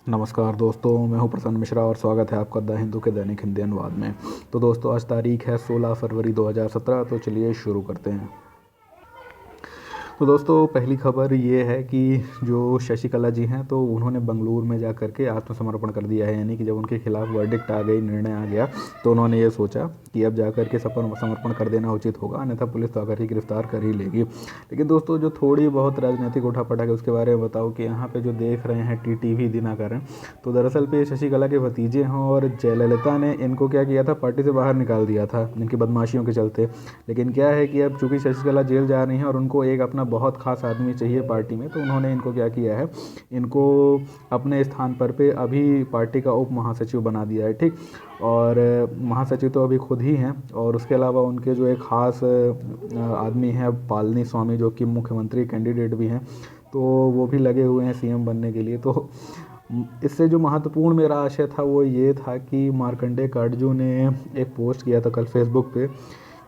नमस्कार दोस्तों, मैं हूं प्रसन्न मिश्रा और स्वागत है आपका द हिंदू के दैनिक हिंदी अनुवाद में। तो दोस्तों, आज तारीख है 16 फरवरी 2017। तो चलिए शुरू करते हैं। तो दोस्तों, पहली खबर ये है कि जो शशिकला जी हैं तो उन्होंने बंगलुरु में जा कर के आत्मसमर्पण कर दिया है। यानी कि जब उनके खिलाफ वर्डिक्ट आ गई, निर्णय आ गया, तो उन्होंने ये सोचा कि अब जा कर के समर्पण कर देना उचित होगा, अन्यथा पुलिस तो आकर ही गिरफ्तार कर ही लेगी। लेकिन दोस्तों, जो थोड़ी बहुत राजनीतिक उठापटक है उसके बारे में बताओ कि यहाँ पे जो देख रहे हैं टीटीवी दिनाकरण, तो दरअसल पे शशिकला के भतीजे हैं और जयललिता ने इनको क्या किया था, पार्टी से बाहर निकाल दिया था इनकी बदमाशियों के चलते। लेकिन क्या है कि अब चूंकि शशिकला जेल जा रही हैं और उनको एक अपना बहुत खास आदमी चाहिए पार्टी में, तो उन्होंने इनको क्या किया है, इनको अपने स्थान पर पे अभी पार्टी का उप महासचिव बना दिया है। ठीक, और महासचिव तो अभी खुद ही हैं, और उसके अलावा उनके जो एक खास आदमी हैं पलानी स्वामी, जो कि मुख्यमंत्री कैंडिडेट भी हैं, तो वो भी लगे हुए हैं सीएम बनने के लिए। तो इससे जो महत्वपूर्ण मेरा आशय था वो ये था कि मार्कंडेय काटजू ने एक पोस्ट किया था कल फेसबुक पे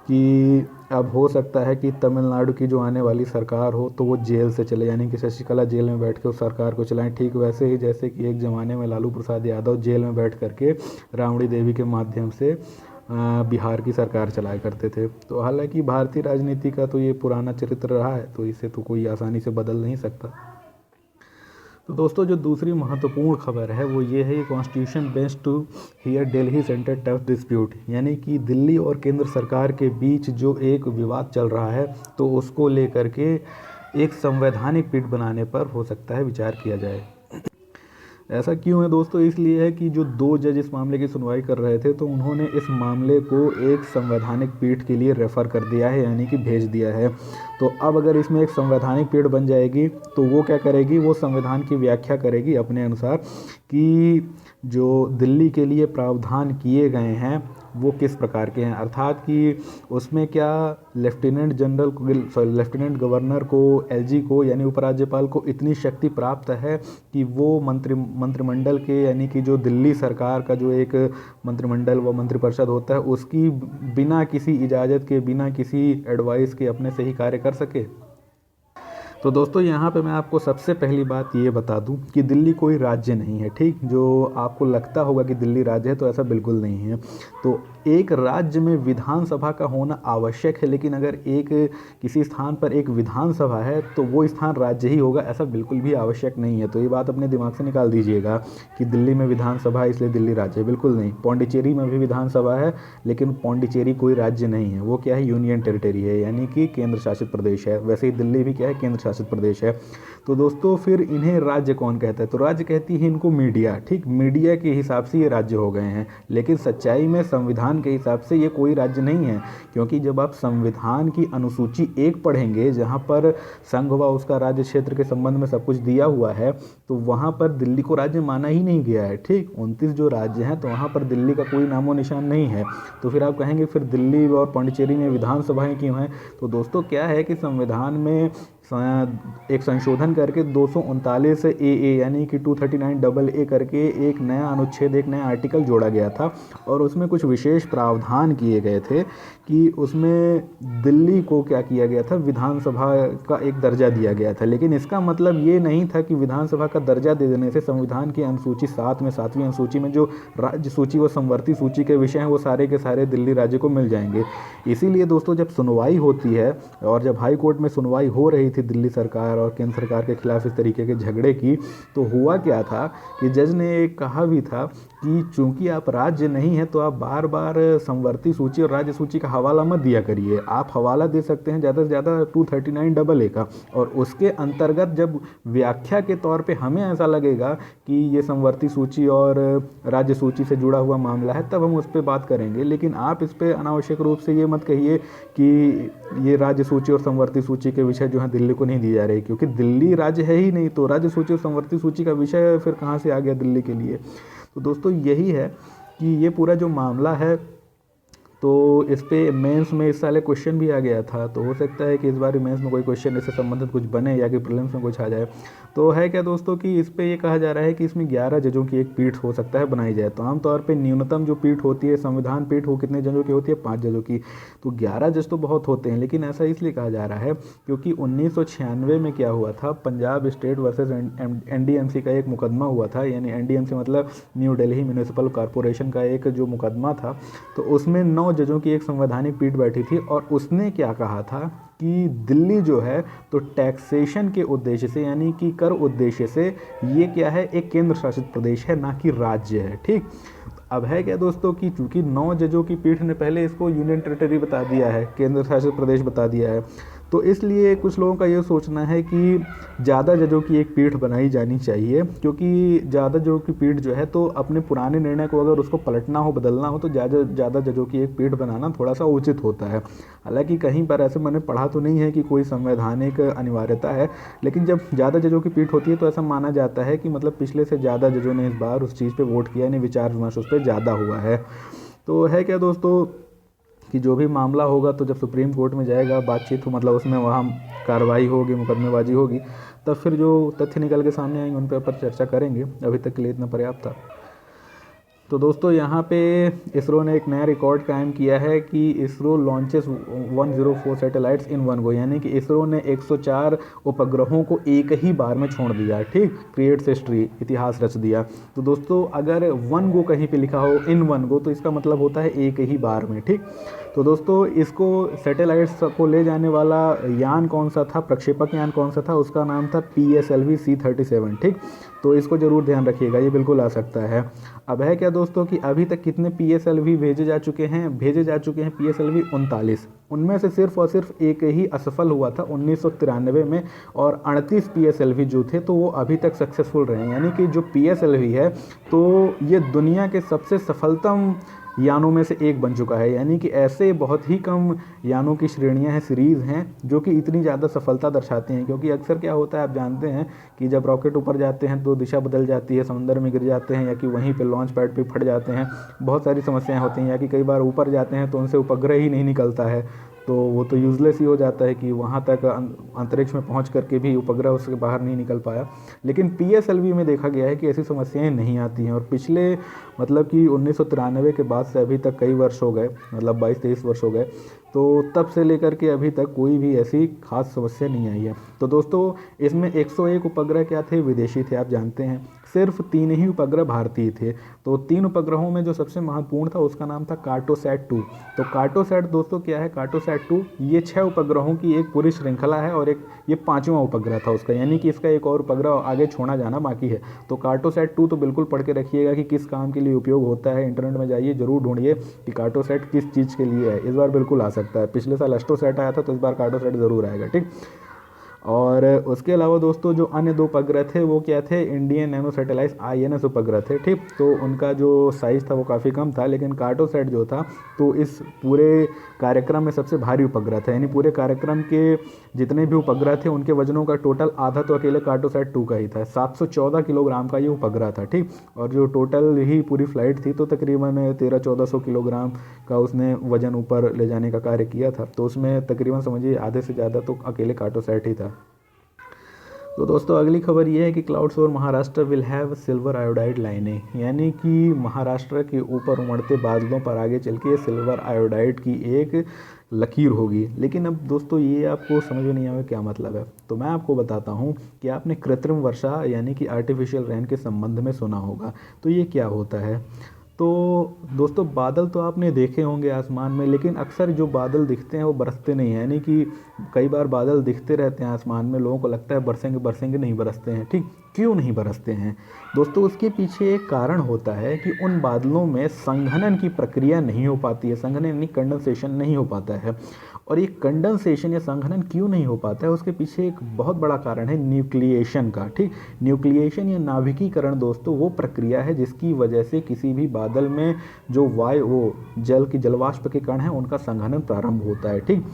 कि अब हो सकता है कि तमिलनाडु की जो आने वाली सरकार हो तो वो जेल से चले, यानी कि शशिकला जेल में बैठ के उस सरकार को चलाएं। ठीक वैसे ही जैसे कि एक ज़माने में लालू प्रसाद यादव जेल में बैठ करके राबड़ी देवी के माध्यम से बिहार की सरकार चलाया करते थे। तो हालांकि भारतीय राजनीति का तो ये पुराना चरित्र रहा है, तो इसे तो कोई आसानी से बदल नहीं सकता। तो दोस्तों, जो दूसरी महत्वपूर्ण खबर है वो ये है कि constitution bench to hear Delhi centre turf dispute, यानी कि दिल्ली और केंद्र सरकार के बीच जो एक विवाद चल रहा है तो उसको लेकर के एक संवैधानिक पीठ बनाने पर हो सकता है विचार किया जाए। ऐसा क्यों है दोस्तों? इसलिए है कि जो दो जज इस मामले की सुनवाई कर रहे थे तो उन्होंने इस मामले को एक संवैधानिक पीठ के लिए रेफ़र कर दिया है, यानी कि भेज दिया है। तो अब अगर इसमें एक संवैधानिक पीठ बन जाएगी तो वो क्या करेगी, वो संविधान की व्याख्या करेगी अपने अनुसार कि जो दिल्ली के लिए प्रावधान किए गए हैं वो किस प्रकार के हैं। अर्थात कि उसमें क्या लेफ्टिनेंट गवर्नर को, एलजी को यानी उपराज्यपाल को इतनी शक्ति प्राप्त है कि वो मंत्रिमंडल के, यानी कि जो दिल्ली सरकार का जो एक मंत्रिमंडल व मंत्रिपरिषद होता है उसकी बिना किसी इजाज़त के, बिना किसी एडवाइस के अपने से ही कार्य कर सके। तो दोस्तों, यहाँ पे मैं आपको सबसे पहली बात ये बता दूँ कि दिल्ली कोई राज्य नहीं है। ठीक, जो आपको लगता होगा कि दिल्ली राज्य है तो ऐसा बिल्कुल नहीं है। तो एक राज्य में विधानसभा का होना आवश्यक है, लेकिन अगर एक किसी स्थान पर एक विधानसभा है तो वो स्थान राज्य ही होगा, ऐसा बिल्कुल भी आवश्यक नहीं है। तो ये बात अपने दिमाग से निकाल दीजिएगा कि दिल्ली में विधानसभा है इसलिए दिल्ली राज्य है, बिल्कुल नहीं। पौंडीचेरी में भी विधानसभा है, लेकिन पौंडीचेरी कोई राज्य नहीं है, वो क्या है, यूनियन टेरिटरी है, यानी कि केंद्र शासित प्रदेश है। वैसे ही दिल्ली भी क्या है, केंद्र शासित प्रदेश है। तो दोस्तों, फिर इन्हें राज्य कौन कहता है? तो राज्य कहती है इनको मीडिया। ठीक, मीडिया के हिसाब से ये राज्य हो गए हैं, लेकिन सच्चाई में संविधान के हिसाब से ये कोई राज्य नहीं है। क्योंकि जब आप संविधान की अनुसूची 1 पढ़ेंगे, जहाँ पर संघ व उसका राज्य क्षेत्र के संबंध में सब कुछ दिया हुआ है, तो वहाँ पर दिल्ली को राज्य माना ही नहीं गया है। ठीक, 29 जो राज्य हैं तो वहाँ पर दिल्ली का कोई नामो निशान नहीं है। तो फिर आप कहेंगे फिर दिल्ली और पौंडीचेरी में विधानसभाएं क्यों हैं? तो दोस्तों, क्या है कि संविधान में एक संशोधन करके 239 ए यानी कि 239 AA करके एक नया अनुच्छेद, एक नया आर्टिकल जोड़ा गया था, और उसमें कुछ विशेष प्रावधान किए गए थे कि उसमें दिल्ली को क्या किया गया था, विधानसभा का एक दर्जा दिया गया था। लेकिन इसका मतलब ये नहीं था कि विधानसभा का दर्जा दे देने से संविधान की अनुसूची 7 में, 7वीं अनुसूची में जो राज्य सूची व संवर्ती सूची के विषय हैं वो सारे के सारे दिल्ली राज्य को मिल जाएंगे। इसीलिए दोस्तों, जब सुनवाई होती है और जब हाई कोर्ट में सुनवाई हो रही थी दिल्ली सरकार और केंद्र सरकार के खिलाफ इस तरीके के झगड़े की, तो हुआ क्या था कि जज ने एक कहा भी था कि चूंकि आप राज्य नहीं हैं तो आप बार बार संवर्ती सूची और राज्य सूची का हवाला मत दिया करिए। आप हवाला दे सकते हैं ज़्यादा से ज़्यादा 239 AA का, और उसके अंतर्गत जब व्याख्या के तौर पे हमें ऐसा लगेगा कि ये संवर्ती सूची और राज्य सूची से जुड़ा हुआ मामला है, तब हम उस पर बात करेंगे। लेकिन आप इस पर अनावश्यक रूप से ये मत कहिए कि ये राज्य सूची और संवर्ती सूची के विषय जो हैं दिल्ली को नहीं दिए जा रहे, क्योंकि दिल्ली राज्य है ही नहीं, तो राज्य सूची और संवर्ती सूची का विषय फिर कहाँ से आ गया दिल्ली के लिए। तो दोस्तों, यही है कि ये पूरा जो मामला है तो इस पे मेंस में इस साल एक क्वेश्चन भी आ गया था, तो हो सकता है कि इस बार मेंस में कोई क्वेश्चन इससे संबंधित कुछ बने या कि प्रीलिम्स में कुछ आ जाए। तो है क्या दोस्तों कि इस पे ये कहा जा रहा है कि इसमें 11 जजों की एक पीठ हो सकता है बनाई जाए। तो आमतौर पे न्यूनतम जो पीठ होती है संविधान पीठ, वो कितने जजों की होती है? 5 जजों की। तो 11 जज तो बहुत होते हैं, लेकिन ऐसा इसलिए कहा जा रहा है क्योंकि 1996 में क्या हुआ था, पंजाब स्टेट वर्सेस एनडीएमसी का एक मुकदमा हुआ था। यानी एनडीएमसी मतलब न्यू दिल्ली म्यूनिसिपल कॉरपोरेशन का एक जो मुकदमा था, तो उसमें 9 जजों की एक संवैधानिक पीठ बैठी थी और उसने क्या कहा था कि दिल्ली जो है तो टैक्सेशन के उद्देश्य से, यानी कि कर उद्देश्य से, ये क्या है, एक केंद्र शासित प्रदेश है, ना कि राज्य है। ठीक, अब है क्या दोस्तों कि चूंकि 9 जजों की पीठ ने पहले इसको यूनियन टेरिटरी बता दिया है, केंद्र शासित प्रदेश बता दिया है, तो इसलिए कुछ लोगों का ये सोचना है कि ज़्यादा जजों की एक पीठ बनाई जानी चाहिए, क्योंकि ज़्यादा जजों की पीठ जो है तो अपने पुराने निर्णय को अगर उसको पलटना हो, बदलना हो, तो ज़्यादा जजों की एक पीठ बनाना थोड़ा सा उचित होता है। हालांकि कहीं पर ऐसे मैंने पढ़ा तो नहीं है कि कोई संवैधानिक अनिवार्यता है, लेकिन जब ज़्यादा जजों की पीठ होती है तो ऐसा माना जाता है कि मतलब पिछले से ज़्यादा जजों ने इस बार उस चीज़ पर वोट किया, यानी विचार विमर्श उस पर ज़्यादा हुआ है। तो है क्या दोस्तों कि जो भी मामला होगा तो जब सुप्रीम कोर्ट में जाएगा, बातचीत हो, मतलब उसमें वहाँ कार्रवाई होगी, मुकदमेबाजी होगी, तब फिर जो तथ्य निकल के सामने आएंगे उन पर चर्चा करेंगे। अभी तक के लिए इतना पर्याप्त था। तो दोस्तों यहाँ पे इसरो ने एक नया रिकॉर्ड कायम किया है कि ISRO launches 104 satellites in one go, यानी कि इसरो ने 104 उपग्रहों को एक ही बार में छोड़ दिया। ठीक, क्रिएट्स हिस्ट्री, इतिहास रच दिया। तो दोस्तों अगर वन गो कहीं पे लिखा हो इन वन गो, तो इसका मतलब होता है एक ही बार में। ठीक, तो दोस्तों इसको सैटेलाइट्स को ले जाने वाला यान कौन सा था, प्रक्षेपक यान कौन सा था, उसका नाम था PSLV C-37। ठीक, तो इसको ज़रूर ध्यान रखिएगा, ये बिल्कुल आ सकता है। अब है क्या दोस्तों कि अभी तक कितने PSLV भेजे जा चुके हैं? PSLV 39। उनमें से सिर्फ और सिर्फ एक ही असफल हुआ था 1993 में, और 38 PSLV जो थे तो वो अभी तक सक्सेसफुल रहे हैं। यानी कि जो PSLV है तो ये दुनिया के सबसे सफलतम यानों में से एक बन चुका है। यानी कि ऐसे बहुत ही कम यानों की श्रेणियां हैं, सीरीज़ हैं, जो कि इतनी ज़्यादा सफलता दर्शाती हैं। क्योंकि अक्सर क्या होता है, आप जानते हैं कि जब रॉकेट ऊपर जाते हैं तो दिशा बदल जाती है, समंदर में गिर जाते हैं, या कि वहीं पे लॉन्च पैड पे फट जाते हैं, बहुत सारी समस्याएं होती हैं। या कि कई बार ऊपर जाते हैं तो उनसे उपग्रह ही नहीं निकलता है, तो वो तो यूज़लेस ही हो जाता है कि वहाँ तक अंतरिक्ष में पहुँच करके भी उपग्रह उसके बाहर नहीं निकल पाया। लेकिन PSLV में देखा गया है कि ऐसी समस्याएं नहीं आती हैं। और पिछले मतलब कि 1993 के बाद से अभी तक कई वर्ष हो गए, मतलब 22-23 वर्ष हो गए, तो तब से लेकर के अभी तक कोई भी ऐसी खास समस्या नहीं आई है। तो दोस्तों इसमें 101 उपग्रह क्या थे? विदेशी थे, आप जानते हैं। सिर्फ 3 ही उपग्रह भारतीय थे। तो 3 उपग्रहों में जो सबसे महत्वपूर्ण था उसका नाम था कार्टोसैट 2। तो कार्टोसैट दोस्तों क्या है? कार्टोसैट 2 ये 6 उपग्रहों की एक पूरी श्रृंखला है, और एक ये 5वां उपग्रह था उसका, यानी कि इसका एक और उपग्रह आगे छोड़ा जाना बाकी है। तो कार्टोसैट 2 तो बिल्कुल पढ़ के रखिएगा कि किस काम के लिए उपयोग होता है। इंटरनेट में जाइए, जरूर ढूंढिए कि कार्टोसैट किस चीज़ के लिए है। इस बार बिल्कुल आ सकता है, पिछले साल एस्ट्रोसैट आया था, तो इस बार कार्टोसैट ज़रूर आएगा। ठीक, और उसके अलावा दोस्तों जो अन्य 2 उपग्रह थे वो क्या थे? इंडियन नैनो सैटेलाइट INS उपग्रह थे। ठीक, तो उनका जो साइज़ था वो काफ़ी कम था, लेकिन कार्टोसैट जो था तो इस पूरे कार्यक्रम में सबसे भारी उपग्रह था। यानी पूरे कार्यक्रम के जितने भी उपग्रह थे उनके वजनों का टोटल आधा तो अकेले कार्टोसैट 2 का ही था। 714 किलोग्राम का ये उपग्रह था। ठीक, और जो टोटल ही पूरी फ्लाइट थी तो तकरीबन 1300-1400 किलोग्राम का उसने वजन ऊपर ले जाने का कार्य किया था। तो उसमें तकरीबन समझिए आधे से ज़्यादा तो अकेले कार्टोसैट ही था। तो दोस्तों अगली खबर ये है कि clouds over Maharashtra will have silver iodide लाइनें, यानी कि महाराष्ट्र के ऊपर उमड़ते बादलों पर आगे चल के सिल्वर आयोडाइड की एक लकीर होगी। लेकिन अब दोस्तों ये आपको समझ में नहीं आएगा क्या मतलब है, तो मैं आपको बताता हूँ कि आपने कृत्रिम वर्षा यानी कि आर्टिफिशियल रेन के संबंध में सुना होगा। तो ये क्या होता है? तो दोस्तों बादल तो आपने देखे होंगे आसमान में, लेकिन अक्सर जो बादल दिखते हैं वो बरसते नहीं हैं। यानी कि कई बार बादल दिखते रहते हैं आसमान में, लोगों को लगता है बरसेंगे बरसेंगे, नहीं बरसते हैं। ठीक, क्यों नहीं बरसते हैं दोस्तों? उसके पीछे एक कारण होता है कि उन बादलों में संघनन की प्रक्रिया नहीं हो पाती है। संघनन यानी कंडेंसेशन नहीं हो पाता है। और ये कंडेंसेशन या संघनन क्यों नहीं हो पाता है, उसके पीछे एक बहुत बड़ा कारण है न्यूक्लिएशन का। ठीक, न्यूक्लिएशन या नाभिकीकरण दोस्तों वो प्रक्रिया है जिसकी वजह से किसी भी बादल में जो वो जल की जलवाष्प के कण हैं उनका संघनन प्रारंभ होता है। ठीक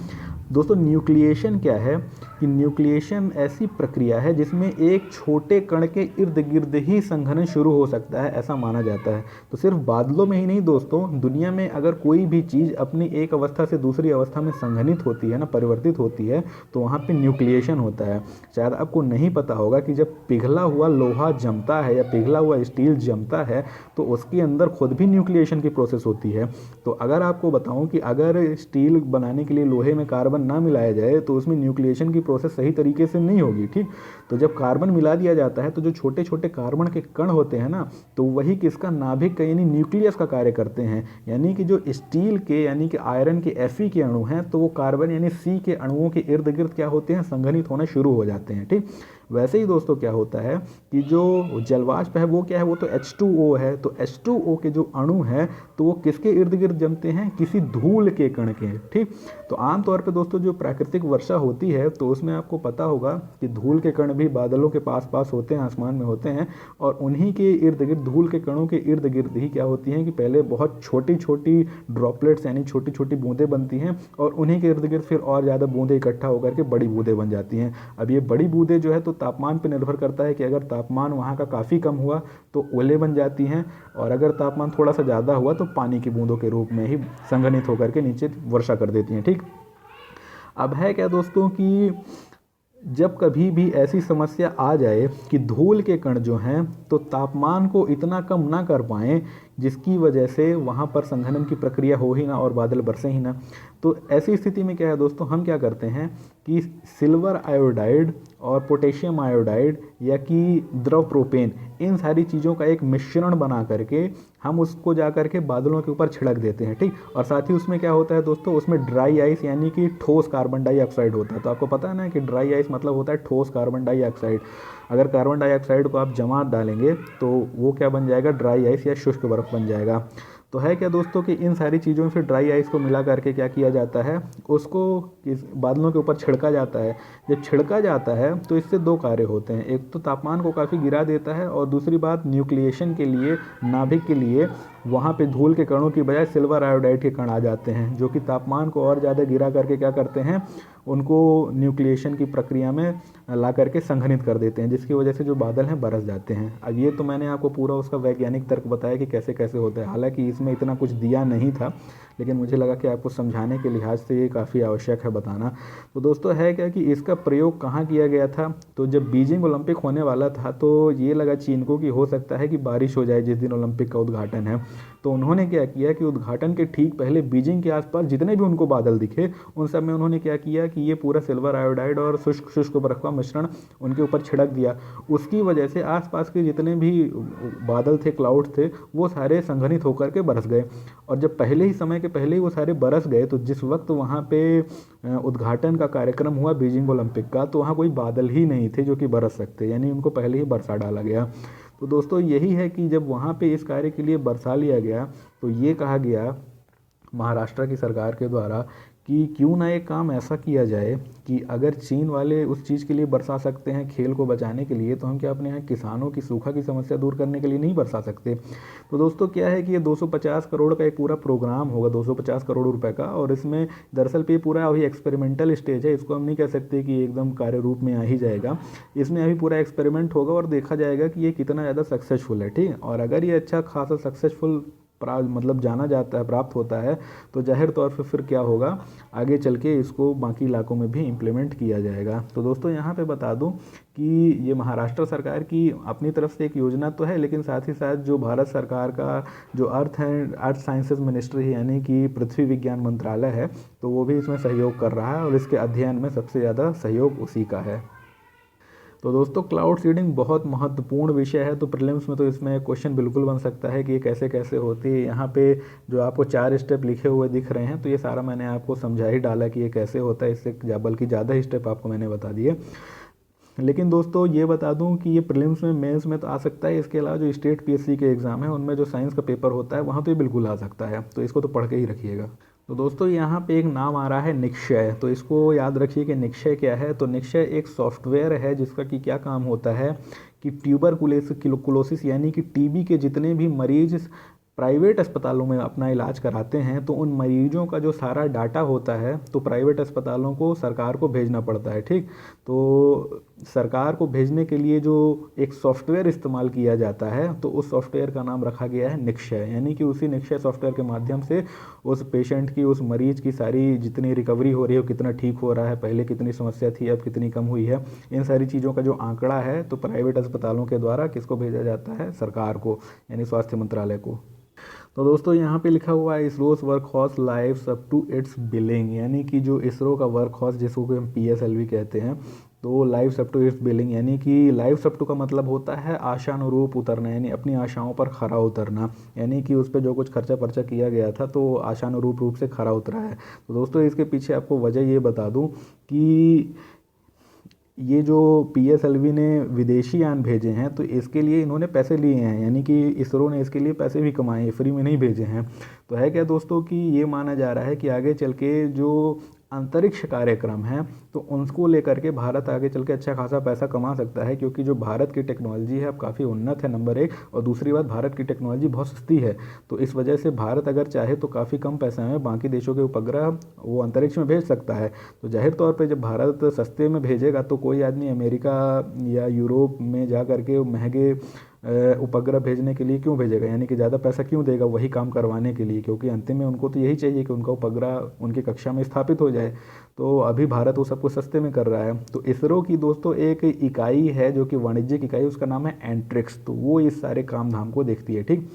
दोस्तों, न्यूक्लिएशन क्या है कि न्यूक्लिएशन ऐसी प्रक्रिया है जिसमें एक छोटे कण के इर्द गिर्द ही संघनन शुरू हो सकता है, ऐसा माना जाता है। तो सिर्फ बादलों में ही नहीं दोस्तों, दुनिया में अगर कोई भी चीज़ अपनी एक अवस्था से दूसरी अवस्था में संघनित होती है ना, परिवर्तित होती है, तो वहाँ पे न्यूक्लिएशन होता है। शायद आपको नहीं पता होगा कि जब पिघला हुआ लोहा जमता है या पिघला हुआ स्टील जमता है तो उसके अंदर खुद भी न्यूक्लिएशन की प्रोसेस होती है। तो अगर आपको बताऊं कि अगर स्टील बनाने के लिए लोहे में कार्बन ना मिलाया जाए तो उसमें न्यूक्लिएशन की प्रोसेस सही तरीके से नहीं होगी, ठीक। तो जब कार्बन मिला दिया जाता है तो जो छोटे छोटे कार्बन के कण होते हैं ना, तो वही किसका, नाभिक का यानी न्यूक्लियस का कार्य करते हैं। यानी कि जो स्टील के यानी कि आयरन के Fe के अणु हैं तो वो कार्बन यानी C के अणुओं के इर्द गिर्द क्या होते हैं, संघनित होना शुरू हो जाते हैं, ठीक। वैसे ही दोस्तों क्या होता है कि जो जलवाष्प है वो क्या है, वो तो H2O है। तो H2O के जो अणु हैं तो वो किसके इर्द गिर्द जमते हैं, किसी धूल के कण के, ठीक। तो आमतौर पे दोस्तों जो प्राकृतिक वर्षा होती है तो उसमें आपको पता होगा कि धूल के कण भी बादलों के पास पास होते हैं, आसमान में होते हैं, और उन्हीं के इर्द गिर्द, धूल के कणों के इर्द गिर्द ही क्या होती हैं कि पहले बहुत छोटी छोटी ड्रॉपलेट्स यानी छोटी छोटी बूंदें बनती हैं, और उन्हीं के इर्द गिर्द फिर और ज़्यादा बूंदें इकट्ठा होकर के बड़ी बूंदें बन जाती हैं। अब ये बड़ी बूंदें जो है तो तापमान पर निर्भर करता है कि अगर तापमान वहाँ का काफ़ी कम हुआ तो ओले बन जाती हैं, और अगर तापमान थोड़ा सा ज़्यादा हुआ तो पानी की बूंदों के रूप में ही संघनित होकर के नीचे वर्षा कर देती हैं, ठीक। अब है क्या दोस्तों कि जब कभी भी ऐसी समस्या आ जाए कि धूल के कण जो हैं तो तापमान को इतना कम ना कर पाएँ जिसकी वजह से वहाँ पर संघनन की प्रक्रिया हो ही ना और बादल बरसे ही ना, तो ऐसी स्थिति में क्या है दोस्तों, हम क्या करते हैं कि सिल्वर आयोडाइड और पोटेशियम आयोडाइड या कि द्रव प्रोपेन, इन सारी चीज़ों का एक मिश्रण बना करके हम उसको जा करके बादलों के ऊपर छिड़क देते हैं, ठीक। और साथ ही उसमें क्या होता है दोस्तों, उसमें ड्राई आइस यानी कि ठोस कार्बन डाइऑक्साइड होता है। तो आपको पता है ना कि ड्राई आइस मतलब होता है ठोस कार्बन डाइऑक्साइड। अगर कार्बन डाइऑक्साइड को आप जमा डालेंगे तो वो क्या बन जाएगा, ड्राई आइस या शुष्क बर्फ बन जाएगा। तो है क्या दोस्तों कि इन सारी चीज़ों से ड्राई आइस को मिला करके क्या किया जाता है, उसको इस बादलों के ऊपर छिड़का जाता है। जब छिड़का जाता है तो इससे दो कार्य होते हैं, एक तो तापमान को काफ़ी गिरा देता है, और दूसरी बात न्यूक्लिएशन के लिए, नाभिक के लिए वहाँ पे धूल के कणों की बजाय सिल्वर आयोडाइड के कण आ जाते हैं, जो कि तापमान को और ज़्यादा गिरा करके क्या करते हैं, उनको न्यूक्लिएशन की प्रक्रिया में ला करके संघनित कर देते हैं, जिसकी वजह से जो बादल हैं बरस जाते हैं। अब ये तो मैंने आपको पूरा उसका वैज्ञानिक तर्क बताया कि कैसे कैसे होता है, हालांकि इसमें इतना कुछ दिया नहीं था, लेकिन मुझे लगा कि आपको समझाने के लिहाज से ये काफ़ी आवश्यक है बताना। तो दोस्तों है क्या कि इसका प्रयोग कहाँ किया गया था, तो जब बीजिंग ओलंपिक होने वाला था तो ये लगा चीन को कि हो सकता है कि बारिश हो जाए जिस दिन ओलंपिक का उद्घाटन है। तो उन्होंने क्या किया कि उद्घाटन के ठीक पहले बीजिंग के आसपास जितने भी उनको बादल दिखे उन सब में उन्होंने क्या किया कि ये पूरा सिल्वर आयोडाइड और शुष्क बर्फ का मिश्रण उनके ऊपर छिड़क दिया। उसकी वजह से आसपास के जितने भी बादल थे, क्लाउड थे, वो सारे संघनित होकर के बरस गए। और जब पहले ही समय के पहले ही वो सारे बरस गए तो जिस वक्त वहाँ पे उद्घाटन का कार्यक्रम हुआ बीजिंग ओलंपिक का, तो वहाँ कोई बादल ही नहीं थे जो कि बरस सकते, यानी उनको पहले ही बरसा डाला गया। तो दोस्तों यही है कि जब वहाँ पे इस कार्य के लिए बरसा लिया गया तो ये कहा गया महाराष्ट्र की सरकार के द्वारा कि क्यों ना एक काम ऐसा किया जाए कि अगर चीन वाले उस चीज़ के लिए बरसा सकते हैं खेल को बचाने के लिए, तो हम क्या अपने यहाँ किसानों की सूखा की समस्या दूर करने के लिए नहीं बरसा सकते। तो दोस्तों क्या है कि ये 250 करोड़ का एक पूरा प्रोग्राम होगा, 250 करोड़ रुपए का, और इसमें दरअसल पे पूरा अभी एक्सपेरिमेंटल स्टेज है, इसको हम नहीं कह सकते कि एकदम कार्य रूप में आ ही जाएगा। इसमें अभी पूरा एक्सपेरिमेंट होगा और देखा जाएगा कि ये कितना ज़्यादा सक्सेसफुल है, ठीक है। और अगर ये अच्छा खासा सक्सेसफुल मतलब जाना जाता है, प्राप्त होता है, तो जाहिर तौर पे फिर क्या होगा, आगे चल के इसको बाकी इलाकों में भी इम्प्लीमेंट किया जाएगा। तो दोस्तों यहाँ पे बता दूं कि ये महाराष्ट्र सरकार की अपनी तरफ से एक योजना तो है, लेकिन साथ ही साथ जो भारत सरकार का जो अर्थ साइंसेज मिनिस्ट्री यानी कि पृथ्वी विज्ञान मंत्रालय है, तो वो भी इसमें सहयोग कर रहा है और इसके अध्ययन में सबसे ज़्यादा सहयोग उसी का है। तो दोस्तों क्लाउड सीडिंग बहुत महत्वपूर्ण विषय है, तो प्रीलिम्स में तो इसमें क्वेश्चन बिल्कुल बन सकता है कि ये कैसे कैसे होती है। यहाँ पे जो आपको 4 स्टेप लिखे हुए दिख रहे हैं, तो ये सारा मैंने आपको समझा ही डाला कि ये कैसे होता है, इससे बल्कि ज़्यादा ही स्टेप आपको मैंने बता दिए। लेकिन दोस्तों ये बता दूं कि ये प्रीलिम्स में, मेंस में तो आ सकता है, इसके अलावा जो स्टेट पीएससी के एग्ज़ाम है उनमें जो साइंस का पेपर होता है वहाँ तो ये बिल्कुल आ सकता है, तो इसको तो पढ़ के ही रखिएगा। तो दोस्तों यहाँ पे एक नाम आ रहा है निक्षय, तो इसको याद रखिए कि निक्षय क्या है। तो निक्षय एक सॉफ्टवेयर है जिसका कि क्या काम होता है कि ट्यूबरकुलोसिस यानी कि टीबी के जितने भी मरीज प्राइवेट अस्पतालों में अपना इलाज कराते हैं तो उन मरीजों का जो सारा डाटा होता है तो प्राइवेट अस्पतालों को सरकार को भेजना पड़ता है। ठीक, तो सरकार को भेजने के लिए जो एक सॉफ्टवेयर इस्तेमाल किया जाता है तो उस सॉफ्टवेयर का नाम रखा गया है निक्षय, यानी कि उसी निक्षय सॉफ्टवेयर के माध्यम से उस पेशेंट की, उस मरीज की सारी जितनी रिकवरी हो रही है, कितना ठीक हो रहा है, पहले कितनी समस्या थी अब कितनी कम हुई है, इन सारी चीज़ों का जो आंकड़ा है तो प्राइवेट अस्पतालों के द्वारा किसको भेजा जाता है, सरकार को, यानी स्वास्थ्य मंत्रालय को। तो दोस्तों यहाँ पे लिखा हुआ है ISRO's workhorse lives up to its billing, यानी कि जो इसरो का वर्क हॉर्स जिसको कि हम PSLV कहते हैं, तो lives up to its billing, यानी कि लाइव्स अप टू का मतलब होता है आशानुरूप उतरना, यानी अपनी आशाओं पर खरा उतरना, यानी कि उस पर जो कुछ खर्चा पर्चा किया गया था तो आशानुरूप रूप से खरा उतरा है। तो दोस्तों इसके पीछे आपको वजह ये बता दूं कि ये जो PSLV ने विदेशी यान भेजे हैं तो इसके लिए इन्होंने पैसे लिए हैं, यानी कि इसरो ने इसके लिए पैसे भी कमाए हैं, फ्री में नहीं भेजे हैं। तो है क्या दोस्तों कि ये माना जा रहा है कि आगे चल के जो अंतरिक्ष कार्यक्रम है तो उनको लेकर के भारत आगे चल के अच्छा खासा पैसा कमा सकता है, क्योंकि जो भारत की टेक्नोलॉजी है अब काफ़ी उन्नत है, नंबर एक, और दूसरी बात भारत की टेक्नोलॉजी बहुत सस्ती है। तो इस वजह से भारत अगर चाहे तो काफ़ी कम पैसे में बाकी देशों के उपग्रह वो अंतरिक्ष में भेज सकता है। तो जाहिर तौर पर जब भारत सस्ते में भेजेगा तो कोई आदमी अमेरिका या यूरोप में जा करके महंगे उपग्रह भेजने के लिए क्यों भेजेगा, यानी कि ज़्यादा पैसा क्यों देगा वही काम करवाने के लिए, क्योंकि अंतिम में उनको तो यही चाहिए कि उनका उपग्रह उनकी कक्षा में स्थापित हो जाए। तो अभी भारत वो सब कुछ सस्ते में कर रहा है। तो इसरो की दोस्तों एक इकाई है जो कि वाणिज्यिक इकाई, उसका नाम है एंट्रिक्स, तो वो इस सारे काम धाम को देखती है। ठीक,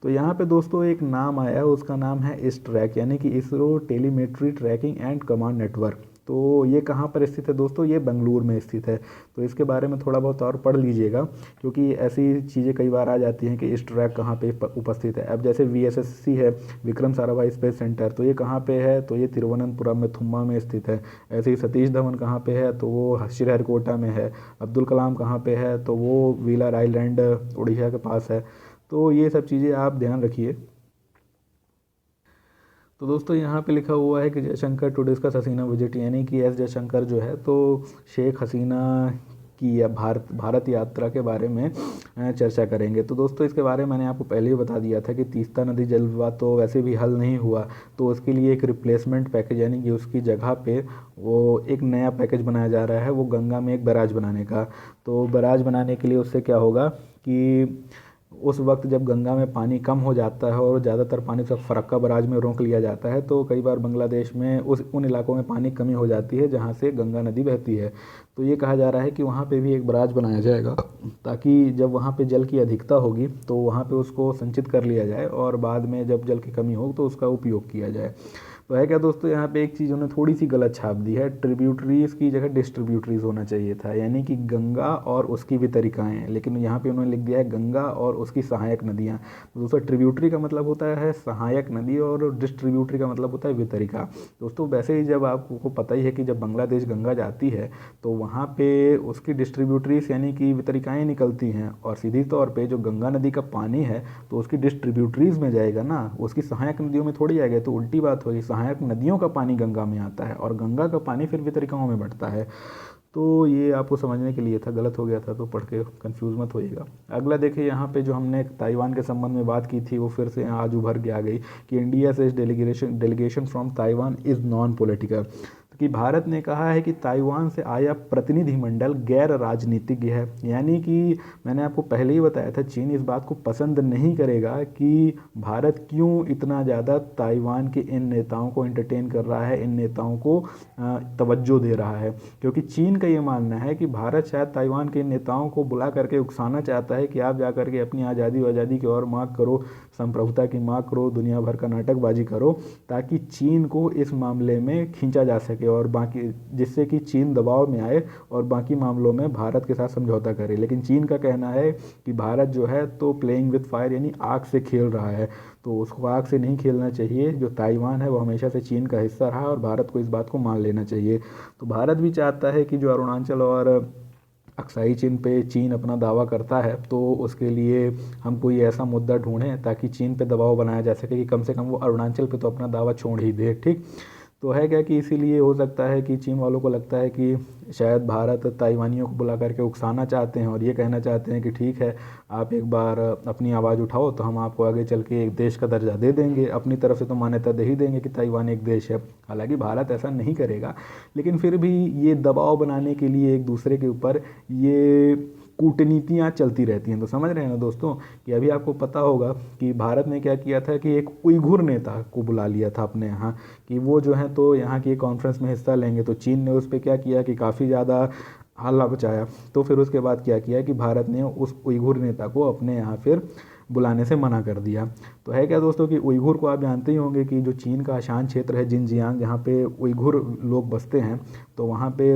तो यहाँ पे दोस्तों एक नाम आया है, उसका नाम है ISTRAC, यानी कि ISRO telemetry tracking and command network. तो ये कहाँ पर स्थित है दोस्तों, ये बेंगलुरु में स्थित है। तो इसके बारे में थोड़ा बहुत और पढ़ लीजिएगा, क्योंकि ऐसी चीज़ें कई बार आ जाती हैं कि ISTRAC कहाँ पे उपस्थित है। अब जैसे VSSC है, विक्रम साराभाई स्पेस सेंटर, तो ये कहाँ पे है, तो ये तिरुवनंतपुरम में थुम्मा में स्थित है। ऐसे ही सतीश धवन कहाँ पे है, तो वो श्रीहरिकोटा में है। अब्दुल कलाम कहाँ पे है, तो वो व्हीलर आइलैंड उड़ीसा के पास है। तो ये सब चीज़ें आप ध्यान रखिए। तो दोस्तों यहाँ पे लिखा हुआ है कि Jaishankar to discuss Hasina visit, यानी कि एस जयशंकर जो है तो शेख हसीना की या भारत यात्रा के बारे में चर्चा करेंगे। तो दोस्तों इसके बारे में मैंने आपको पहले ही बता दिया था कि तीस्ता नदी जल विवाद तो वैसे भी हल नहीं हुआ, तो उसके लिए एक रिप्लेसमेंट पैकेज, यानी कि उसकी जगह पे वो एक नया पैकेज बनाया जा रहा है, वो गंगा में एक बैराज बनाने का। तो बैराज बनाने के लिए उससे क्या होगा कि उस वक्त जब गंगा में पानी कम हो जाता है और ज़्यादातर पानी सब फरक्का बराज में रोक लिया जाता है, तो कई बार बांग्लादेश में उन इलाकों में पानी कमी हो जाती है जहाँ से गंगा नदी बहती है। तो ये कहा जा रहा है कि वहाँ पे भी एक बराज बनाया जाएगा, ताकि जब वहाँ पे जल की अधिकता होगी तो वहाँ पे उसको संचित कर लिया जाए और बाद में जब जल की कमी हो तो उसका उपयोग किया जाए। तो है क्या दोस्तों, यहाँ पे एक चीज़ उन्होंने थोड़ी सी गलत छाप दी है, ट्रिब्यूटरीज की जगह डिस्ट्रीब्यूटरीज होना चाहिए था, यानी कि गंगा और उसकी वितरिकाएँ, लेकिन यहाँ पे उन्होंने लिख दिया है गंगा और उसकी सहायक नदियाँ। तो दोस्तों ट्रिब्यूटरी का मतलब होता है सहायक नदी और डिस्ट्रीब्यूटरी का मतलब होता है वितरिका। दोस्तों वैसे ही जब आपको पता ही है कि जब बांग्लादेश गंगा जाती है तो वहाँ पे उसकी डिस्ट्रीब्यूटरीज यानी कि वितरिकाएँ निकलती हैं, और सीधी तौर पर जो गंगा नदी का पानी है तो उसकी डिस्ट्रीब्यूटरीज में जाएगा ना, उसकी सहायक नदियों में थोड़ी जाएगा। तो उल्टी बात होगी, सहायक नदियों का पानी गंगा में आता है और गंगा का पानी फिर वितरिकाओं में बढ़ता है। तो ये आपको समझने के लिए था, गलत हो गया था तो पढ़ के कंफ्यूज मत होइएगा। अगला देखिए, यहाँ पे जो हमने ताइवान के संबंध में बात की थी वो फिर से आज उभर के आ गई कि इंडिया से delegation from Taiwan is non political, कि भारत ने कहा है कि ताइवान से आया प्रतिनिधिमंडल गैर राजनीतिक है। यानी कि मैंने आपको पहले ही बताया था, चीन इस बात को पसंद नहीं करेगा कि भारत क्यों इतना ज़्यादा ताइवान के इन नेताओं को एंटरटेन कर रहा है, इन नेताओं को तवज्जो दे रहा है, क्योंकि चीन का ये मानना है कि भारत शायद ताइवान के नेताओं को बुला करके उकसाना चाहता है कि आप जा करके अपनी आज़ादी की और मांग करो, संप्रभुता की मांग करो, दुनिया भर का नाटकबाजी करो, ताकि चीन को इस मामले में खींचा जा सके और बाकी, जिससे कि चीन दबाव में आए और बाकी मामलों में भारत के साथ समझौता करे। लेकिन चीन का कहना है कि भारत जो है तो प्लेइंग विथ फायर, यानी आग से खेल रहा है, तो उसको आग से नहीं खेलना चाहिए। जो ताइवान है वो हमेशा से चीन का हिस्सा रहा और भारत को इस बात को मान लेना चाहिए। तो भारत भी चाहता है कि जो अरुणाचल और अक्साई चीन पे चीन अपना दावा करता है तो उसके लिए हम कोई ऐसा मुद्दा ढूंढें ताकि चीन पे दबाव बनाया जा सके कि कम से कम वो अरुणाचल पे तो अपना दावा छोड़ ही दे। ठीक, तो है क्या कि इसीलिए हो सकता है कि चीन वालों को लगता है कि शायद भारत ताइवानियों को बुला करके उकसाना चाहते हैं और ये कहना चाहते हैं कि ठीक है, आप एक बार अपनी आवाज़ उठाओ तो हम आपको आगे चल के एक देश का दर्जा दे देंगे, अपनी तरफ से तो मान्यता दे ही देंगे कि ताइवान एक देश है। हालांकि भारत ऐसा नहीं करेगा, लेकिन फिर भी ये दबाव बनाने के लिए एक दूसरे के ऊपर ये कूटनीतियाँ चलती रहती हैं। तो समझ रहे हैं ना दोस्तों कि अभी आपको पता होगा कि भारत ने क्या किया था कि एक उइघुर नेता को बुला लिया था अपने यहाँ, कि वो जो है तो यहाँ की कॉन्फ्रेंस में हिस्सा लेंगे। तो चीन ने उस पर क्या किया कि काफ़ी ज़्यादा हल्ला मचाया। तो फिर उसके बाद क्या किया कि भारत ने उस उइघुर नेता को अपने यहाँ फिर बुलाने से मना कर दिया। तो है क्या दोस्तों कि उइघुर को आप जानते ही होंगे कि जो चीन का शान क्षेत्र है जिनजियांग, जहाँ पे उइघुर लोग बसते हैं, तो वहाँ पे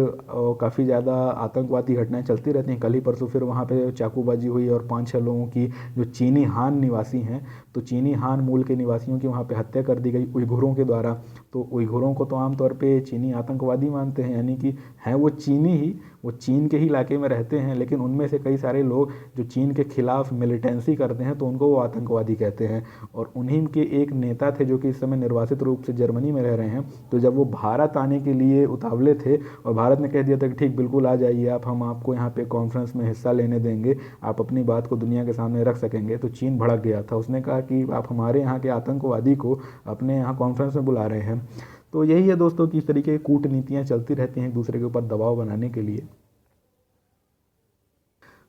काफ़ी ज़्यादा आतंकवादी घटनाएं चलती रहती हैं। कल ही परसों फिर वहाँ पे चाकूबाजी हुई और 5-6 लोगों की, जो चीनी हान निवासी हैं, तो चीनी हान मूल के निवासियों की वहाँ पे हत्या कर दी गई उइघुरों के द्वारा। तो उइघुरों को तो आमतौर पे चीनी आतंकवादी मानते हैं, यानी कि हैं वो चीनी ही, वो चीन के ही इलाके में रहते हैं, लेकिन उनमें से कई सारे लोग जो चीन के खिलाफ मिलिटेंसी करते हैं तो उनको वो आतंकवादी कहते हैं। और उन्हीं के एक नेता थे जो कि इस समय निर्वासित रूप से जर्मनी में रह रहे हैं। तो जब वो भारत आने के लिए उतावले थे और भारत ने कह दिया था कि ठीक बिल्कुल आ जाइए आप, हम आपको यहाँ पे कॉन्फ्रेंस में हिस्सा लेने देंगे, आप अपनी बात को दुनिया के सामने रख सकेंगे, तो चीन भड़क गया था। उसने कहा कि आप हमारे यहाँ के आतंकवादी को अपने यहाँ कॉन्फ्रेंस में बुला रहे हैं। तो यही है दोस्तों कि इस तरीके की कूटनीतियाँ चलती रहती हैं एक दूसरे के ऊपर दबाव बनाने के लिए।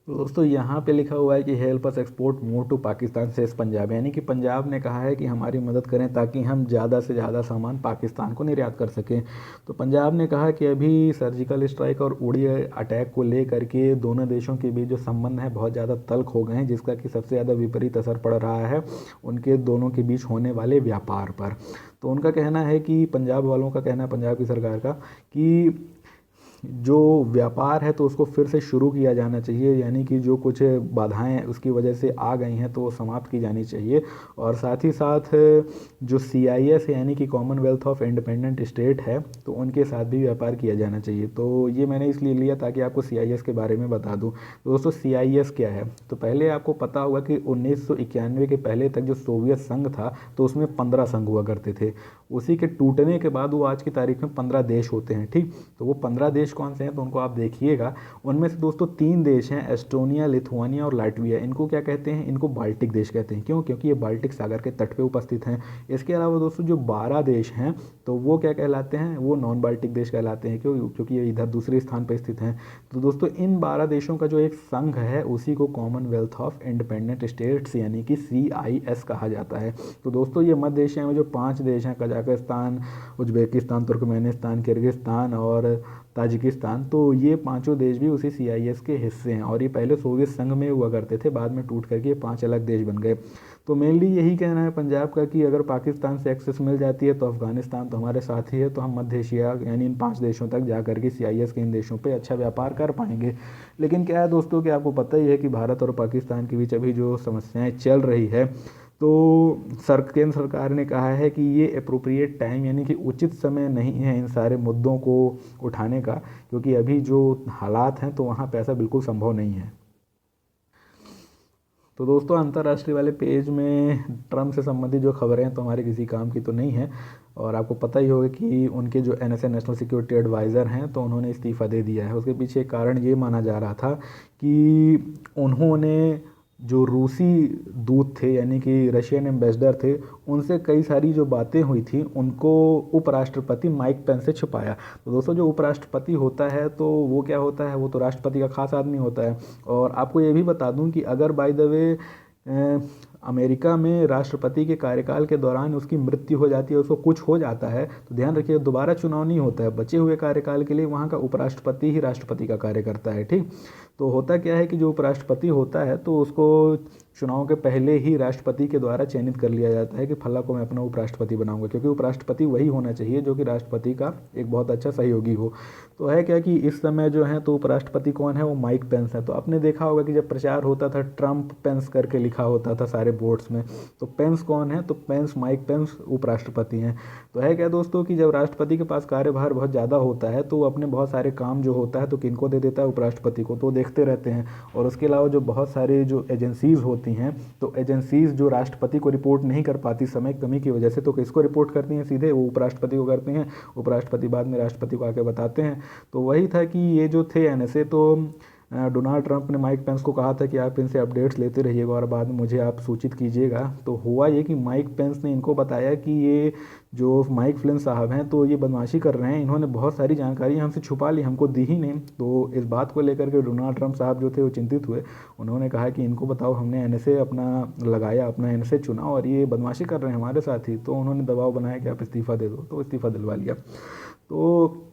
तो दोस्तों यहाँ पे लिखा हुआ है कि help us export more to Pakistan से पंजाब, यानी कि पंजाब ने कहा है कि हमारी मदद करें ताकि हम ज़्यादा से ज़्यादा सामान पाकिस्तान को निर्यात कर सकें। तो पंजाब ने कहा कि अभी सर्जिकल स्ट्राइक और उड़ी अटैक को लेकर के दोनों देशों के बीच जो संबंध हैं बहुत ज़्यादा तल्ख हो गए हैं, जिसका कि सबसे ज़्यादा विपरीत असर पड़ रहा है उनके दोनों के बीच होने वाले व्यापार पर। तो उनका कहना है कि पंजाब वालों का कहना है, पंजाब की सरकार का, कि जो व्यापार है तो उसको फिर से शुरू किया जाना चाहिए, यानी कि जो कुछ बाधाएं उसकी वजह से आ गई हैं तो वो समाप्त की जानी चाहिए। और साथ ही साथ जो CIS है यानी कि कॉमनवेल्थ ऑफ इंडिपेंडेंट स्टेट है, तो उनके साथ भी व्यापार किया जाना चाहिए। तो ये मैंने इसलिए लिया ताकि आपको CIS के बारे में बता दूं। तो दोस्तों CIS क्या है, तो पहले आपको पता होगा कि 1991 के पहले तक जो सोवियत संघ था तो उसमें 15 संघ हुआ करते थे। उसी के टूटने के बाद वो आज की तारीख में 15 देश होते हैं। ठीक, तो वो 15 देश कौन से हैं तो उनको आप देखिएगा। उनमें से दोस्तों 3 देश हैं, एस्टोनिया, लिथुआनिया और लाटविया। इनको क्या कहते हैं, इनको बाल्टिक देश कहते हैं। क्यों? क्योंकि ये बाल्टिक सागर के तट पे उपस्थित हैं। इसके अलावा दोस्तों जो 12 देश हैं तो वो क्या कहलाते हैं, वो नॉन बाल्टिक देश कहलाते हैं। क्यों? क्योंकि ये इधर दूसरे स्थान पर स्थित हैं। तो दोस्तों इन 12 देशों का जो एक संघ है उसी को कॉमनवेल्थ ऑफ इंडिपेंडेंट स्टेट्स यानी कि CIS कहा जाता है। तो दोस्तों ये मध्य एशिया में जो 5 देश हैं, कजाकिस्तान, उज्बेकिस्तान, तुर्कमेनिस्तान, किर्गिस्तान और ताजिकिस्तान, तो ये 5 देश भी उसी CIS के हिस्से हैं। और ये पहले सोवियत संघ में हुआ करते थे, बाद में टूट करके 5 अलग देश बन गए। तो मेनली यही कहना है पंजाब का कि अगर पाकिस्तान से एक्सेस मिल जाती है तो अफगानिस्तान तो हमारे साथ ही है, तो हम मध्य एशिया यानी इन 5 देशों तक जा करके CIS के इन देशों पे अच्छा व्यापार कर पाएंगे। लेकिन क्या है दोस्तों कि आपको पता ही है कि भारत और पाकिस्तान के बीच अभी जो समस्याएं चल रही है, तो केंद्र सरकार ने कहा है कि ये अप्रोप्रिएट टाइम यानी कि उचित समय नहीं है इन सारे मुद्दों को उठाने का, क्योंकि अभी जो हालात हैं तो वहाँ पे ऐसा बिल्कुल संभव नहीं है। तो दोस्तों अंतर्राष्ट्रीय वाले पेज में ट्रम्प से संबंधित जो खबरें हैं तो हमारे किसी काम की तो नहीं है। और आपको पता ही होगा कि उनके जो NSA नेशनल सिक्योरिटी एडवाइज़र हैं तो उन्होंने इस्तीफ़ा दे दिया है। उसके पीछे कारण ये माना जा रहा था कि उन्होंने जो रूसी दूत थे यानी कि रशियन एम्बेसडर थे, उनसे कई सारी जो बातें हुई थी उनको उपराष्ट्रपति माइक पेंस से छुपाया। तो दोस्तों जो उपराष्ट्रपति होता है तो वो क्या होता है, वो तो राष्ट्रपति का खास आदमी होता है। और आपको ये भी बता दूं कि अगर बाय द वे अमेरिका में राष्ट्रपति के कार्यकाल के दौरान उसकी मृत्यु हो जाती है, उसको कुछ हो जाता है, तो ध्यान रखिए दोबारा चुनाव नहीं होता है। बचे हुए कार्यकाल के लिए वहाँ का उपराष्ट्रपति ही राष्ट्रपति का कार्य करता है। ठीक, तो होता क्या है कि जो उपराष्ट्रपति होता है तो उसको चुनाव के पहले ही राष्ट्रपति के द्वारा चयनित कर लिया जाता है कि फला को मैं अपना उपराष्ट्रपति बनाऊंगा, क्योंकि उपराष्ट्रपति वही होना चाहिए जो कि राष्ट्रपति का एक बहुत अच्छा सहयोगी हो। तो है क्या कि इस समय जो है तो उपराष्ट्रपति कौन है, वो माइक पेंस है। तो आपने देखा होगा कि जब प्रचार होता था ट्रम्प पेंस करके लिखा होता था सारे सारे बोर्ड्स में। तो पेंस कौन है? तो पेंस, माइक पेंस उपराष्ट्रपति हैं। तो है क्या दोस्तों कि जब राष्ट्रपति के पास कार्यभार बहुत ज़्यादा होता है तो वो अपने बहुत सारे काम जो होता है तो किनको दे देता है? उपराष्ट्रपति को। तो देखते रहते हैं। और उसके अलावा जो बहुत सारे जो एजेंसीज़ होती हैं, तो एजेंसीज़ जो राष्ट्रपति को रिपोर्ट नहीं कर पाती समय कमी की वजह से, तो किसको रिपोर्ट करती हैं? सीधे वो उपराष्ट्रपति को करती हैं। उपराष्ट्रपति बाद में राष्ट्रपति को आके बताते हैं। तो वही था कि ये जो थे एनएसए, तो डोनाल्ड ट्रंप ने माइक पेंस को कहा था कि आप इनसे अपडेट्स लेते रहिएगा और बाद में मुझे आप सूचित कीजिएगा। तो हुआ ये कि माइक पेंस ने इनको बताया कि ये जो माइक फ्लिन साहब हैं तो ये बदमाशी कर रहे हैं, इन्होंने बहुत सारी जानकारी हमसे छुपा ली, हमको दी ही नहीं। तो इस बात को लेकर के डोनाल्ड ट्रंप साहब जो थे वो चिंतित हुए। उन्होंने कहा कि इनको बताओ, हमने एनएसए अपना लगाया, अपना एनएसए चुना और ये बदमाशी कर रहे हैं हमारे साथ ही। तो उन्होंने दबाव बनाया कि आप इस्तीफ़ा दे दो, तो इस्तीफ़ा दिलवा लिया। तो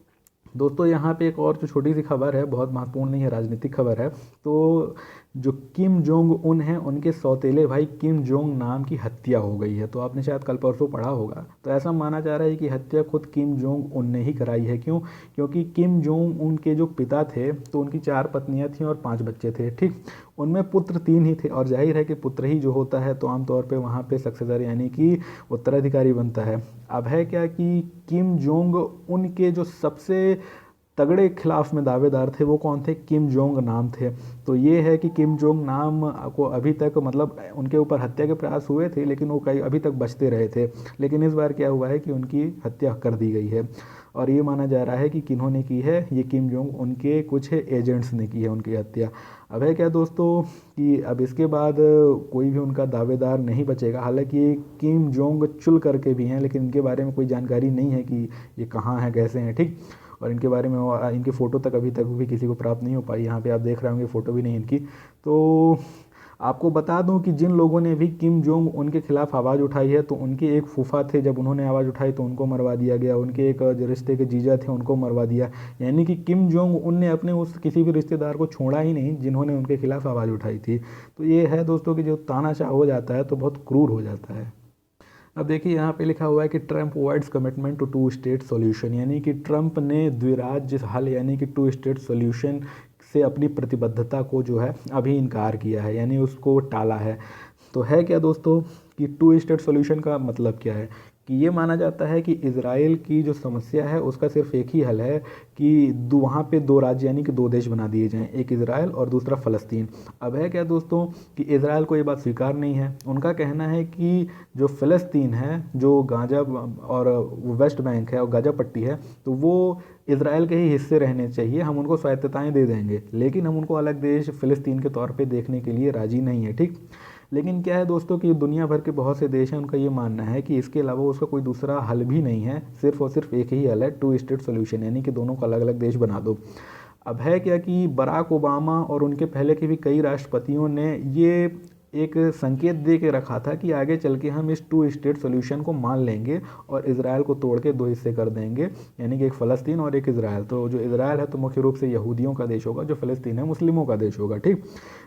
दोस्तों यहाँ पे एक और जो छोटी सी खबर है, बहुत महत्वपूर्ण नहीं है, राजनीतिक खबर है। तो जो किम जोंग उन हैं, उनके सौतेले भाई किम जोंग नाम की हत्या हो गई है। तो आपने शायद कल परसों पढ़ा होगा। तो ऐसा माना जा रहा है कि हत्या खुद किम जोंग उन ने ही कराई है। क्यों? क्योंकि किम जोंग उन के जो पिता थे तो उनकी 4 पत्नियां थीं और 5 बच्चे थे, ठीक। उनमें पुत्र 3 ही थे और जाहिर है कि पुत्र ही जो होता है तो आमतौर पे वहाँ पे सक्सेसर यानी कि उत्तराधिकारी बनता है। अब है क्या कि किम जोंग उनके जो सबसे तगड़े खिलाफ में दावेदार थे वो कौन थे? किम जोंग नाम थे। तो ये है कि किम जोंग नाम को अभी तक, मतलब उनके ऊपर हत्या के प्रयास हुए थे लेकिन वो कई अभी तक बचते रहे थे। लेकिन इस बार क्या हुआ है कि उनकी हत्या कर दी गई है और ये माना जा रहा है कि किन्होंने की है? ये किम जोंग उनके कुछ एजेंट्स ने की है उनकी हत्या। अब है क्या दोस्तों कि अब इसके बाद कोई भी उनका दावेदार नहीं बचेगा। हालांकि ये किम जोंग चुल करके भी हैं लेकिन इनके बारे में कोई जानकारी नहीं है कि ये कहाँ हैं, कैसे हैं, ठीक। और इनके बारे में इनकी फ़ोटो तक अभी तक भी किसी को प्राप्त नहीं हो पाई। यहाँ पे आप देख रहे होंगे फ़ोटो भी नहीं इनकी। तो आपको बता दूं कि जिन लोगों ने भी किम जोंग उनके खिलाफ आवाज़ उठाई है तो उनके एक फूफा थे, जब उन्होंने आवाज़ उठाई तो उनको मरवा दिया गया। उनके एक जो रिश्ते के जीजा थे उनको मरवा दिया। यानी कि किम जोंग उन ने अपने उस किसी भी रिश्तेदार को छोड़ा ही नहीं जिन्होंने उनके खिलाफ आवाज़ उठाई थी। तो ये है दोस्तों कि जो तानाशाह हो जाता है तो बहुत क्रूर हो जाता है। अब देखिए यहाँ पे लिखा हुआ है कि Trump words commitment to 2 state solution, यानी कि ट्रंप ने द्विराज्य हल यानी कि 2 स्टेट सॉल्यूशन से अपनी प्रतिबद्धता को जो है अभी इनकार किया है, यानी उसको टाला है। तो है क्या दोस्तों कि 2 स्टेट सॉल्यूशन का मतलब क्या है? कि ये माना जाता है कि इज़राइल की जो समस्या है उसका सिर्फ एक ही हल है कि वहाँ पे 2 राज्य यानी कि 2 देश बना दिए जाएं, एक इज़राइल और दूसरा फ़लस्तीन। अब है क्या दोस्तों कि इज़राइल को ये बात स्वीकार नहीं है। उनका कहना है कि जो फ़लस्तीन है, जो गाज़ा और वेस्ट बैंक है और गाज़ा पट्टी है, तो वो इज़राइल के ही हिस्से रहने चाहिए, हम उनको स्वायत्तताएँ दे देंगे लेकिन हम उनको अलग देश फ़लस्तीन के तौर पे देखने के लिए राज़ी नहीं है, ठीक। लेकिन क्या है दोस्तों कि दुनिया भर के बहुत से देश हैं, उनका ये मानना है कि इसके अलावा उसका कोई दूसरा हल भी नहीं है, सिर्फ और सिर्फ एक ही हल है, 2 स्टेट सॉल्यूशन, यानी कि दोनों को अलग अलग देश बना दो। अब है क्या कि बराक ओबामा और उनके पहले के भी कई राष्ट्रपतियों ने ये एक संकेत दे के रखा था कि आगे चल के हम इस 2 स्टेट सॉल्यूशन को मान लेंगे और इज़राइल को तोड़ के 2 हिस्से कर देंगे, यानी कि एक फ़लस्तीन और एक इज़राइल। तो जो इज़राइल है तो मुख्य रूप से यहूदियों का देश होगा, जो फ़लस्तीन है मुस्लिमों का देश होगा, ठीक।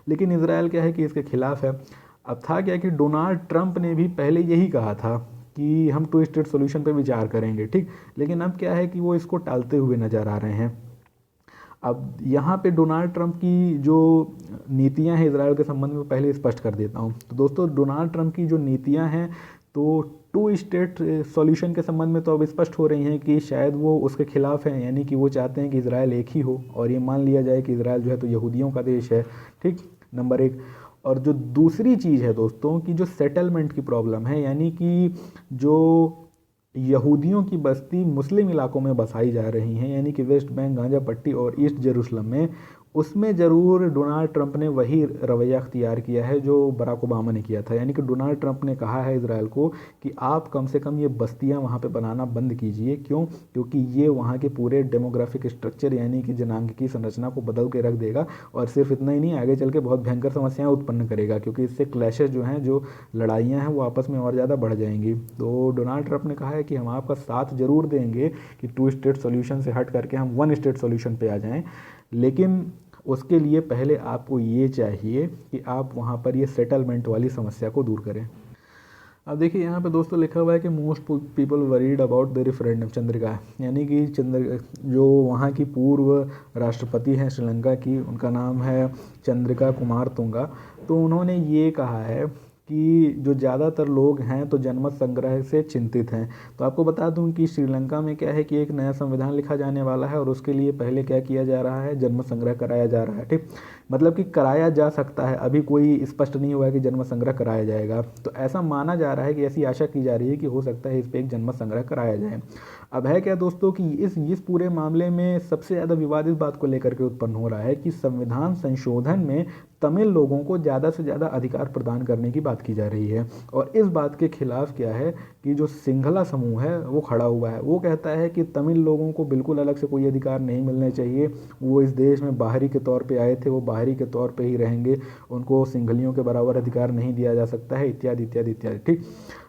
लेकिन इज़राइल क्या है कि इसके खिलाफ है। अब था क्या कि डोनाल्ड ट्रंप ने भी पहले यही कहा था कि हम 2 स्टेट सॉल्यूशन पर विचार करेंगे, ठीक। लेकिन अब क्या है कि वो इसको टालते हुए नज़र आ रहे हैं। अब यहाँ पे डोनाल्ड ट्रंप की जो नीतियाँ हैं इजराइल के संबंध में पहले स्पष्ट कर देता हूँ। तो दोस्तों डोनाल्ड ट्रंप की जो नीतियाँ हैं तो 2 स्टेट सॉल्यूशन के संबंध में तो अब स्पष्ट हो रही हैं कि शायद वो उसके खिलाफ हैं, यानी कि वो चाहते हैं कि इजराइल एक ही हो और ये मान लिया जाए कि इजराइल जो है तो यहूदियों का देश है, ठीक, नंबर 1। और जो दूसरी चीज़ है दोस्तों कि जो सेटलमेंट की प्रॉब्लम है, यानी कि जो यहूदियों की बस्ती मुस्लिम इलाकों में बसाई जा रही हैं, यानी कि वेस्ट बैंक, गांजा पट्टी और ईस्ट जेरूसलम में, उसमें ज़रूर डोनाल्ड ट्रंप ने वही रवैया अख्तियार किया है जो बराक ओबामा ने किया था। यानी कि डोनाल्ड ट्रंप ने कहा है इजराइल को कि आप कम से कम ये बस्तियां वहाँ पे बनाना बंद कीजिए। क्यों? क्योंकि ये वहाँ के पूरे डेमोग्राफिक स्ट्रक्चर यानी कि जनांगीय संरचना को बदल के रख देगा और सिर्फ इतना ही नहीं, आगे चल के बहुत भयंकर समस्याएं उत्पन्न करेगा, क्योंकि इससे क्लैशेस जो हैं, जो लड़ाइयाँ हैं वो आपस में और ज़्यादा बढ़ जाएंगी। तो डोनाल्ड ट्रंप ने कहा है कि हम आपका साथ ज़रूर देंगे कि 2 स्टेट सोल्यूशन से हट करके हम 1 स्टेट सोल्यूशन पे आ जाएं, लेकिन उसके लिए पहले आपको ये चाहिए कि आप वहाँ पर ये सेटलमेंट वाली समस्या को दूर करें। अब देखिए यहाँ पे दोस्तों लिखा हुआ है कि most people worried about the referendum Chandrika, यानी कि जो वहाँ की पूर्व राष्ट्रपति हैं श्रीलंका की, उनका नाम है चंद्रिका कुमार तुंगा। तो उन्होंने ये कहा है कि जो ज़्यादातर लोग हैं तो जनमत संग्रह से चिंतित हैं। तो आपको बता दूं कि श्रीलंका में क्या है कि एक नया संविधान लिखा जाने वाला है और उसके लिए पहले क्या किया जा रहा है, जनमत संग्रह कराया जा रहा है। ठीक, मतलब कि कराया जा सकता है, अभी कोई स्पष्ट नहीं हुआ है कि जनमत संग्रह कराया जाएगा। तो ऐसा माना जा रहा है कि ऐसी आशा की जा रही है कि हो सकता है इस पर एक जनमत संग्रह कराया जाए। अब है क्या दोस्तों कि इस पूरे मामले में सबसे ज़्यादा विवाद इस बात को लेकर के उत्पन्न हो रहा है कि संविधान संशोधन में तमिल लोगों को ज़्यादा से ज़्यादा अधिकार प्रदान करने की बात की जा रही है। और इस बात के खिलाफ क्या है कि जो सिंघला समूह है वो खड़ा हुआ है। वो कहता है कि तमिल लोगों को बिल्कुल अलग से कोई अधिकार नहीं मिलने चाहिए, वो इस देश में बाहरी के तौर पे आए थे, वो बाहरी के तौर पे ही रहेंगे, उनको सिंघलियों के बराबर अधिकार नहीं दिया जा सकता है, इत्यादि इत्यादि इत्यादि। ठीक,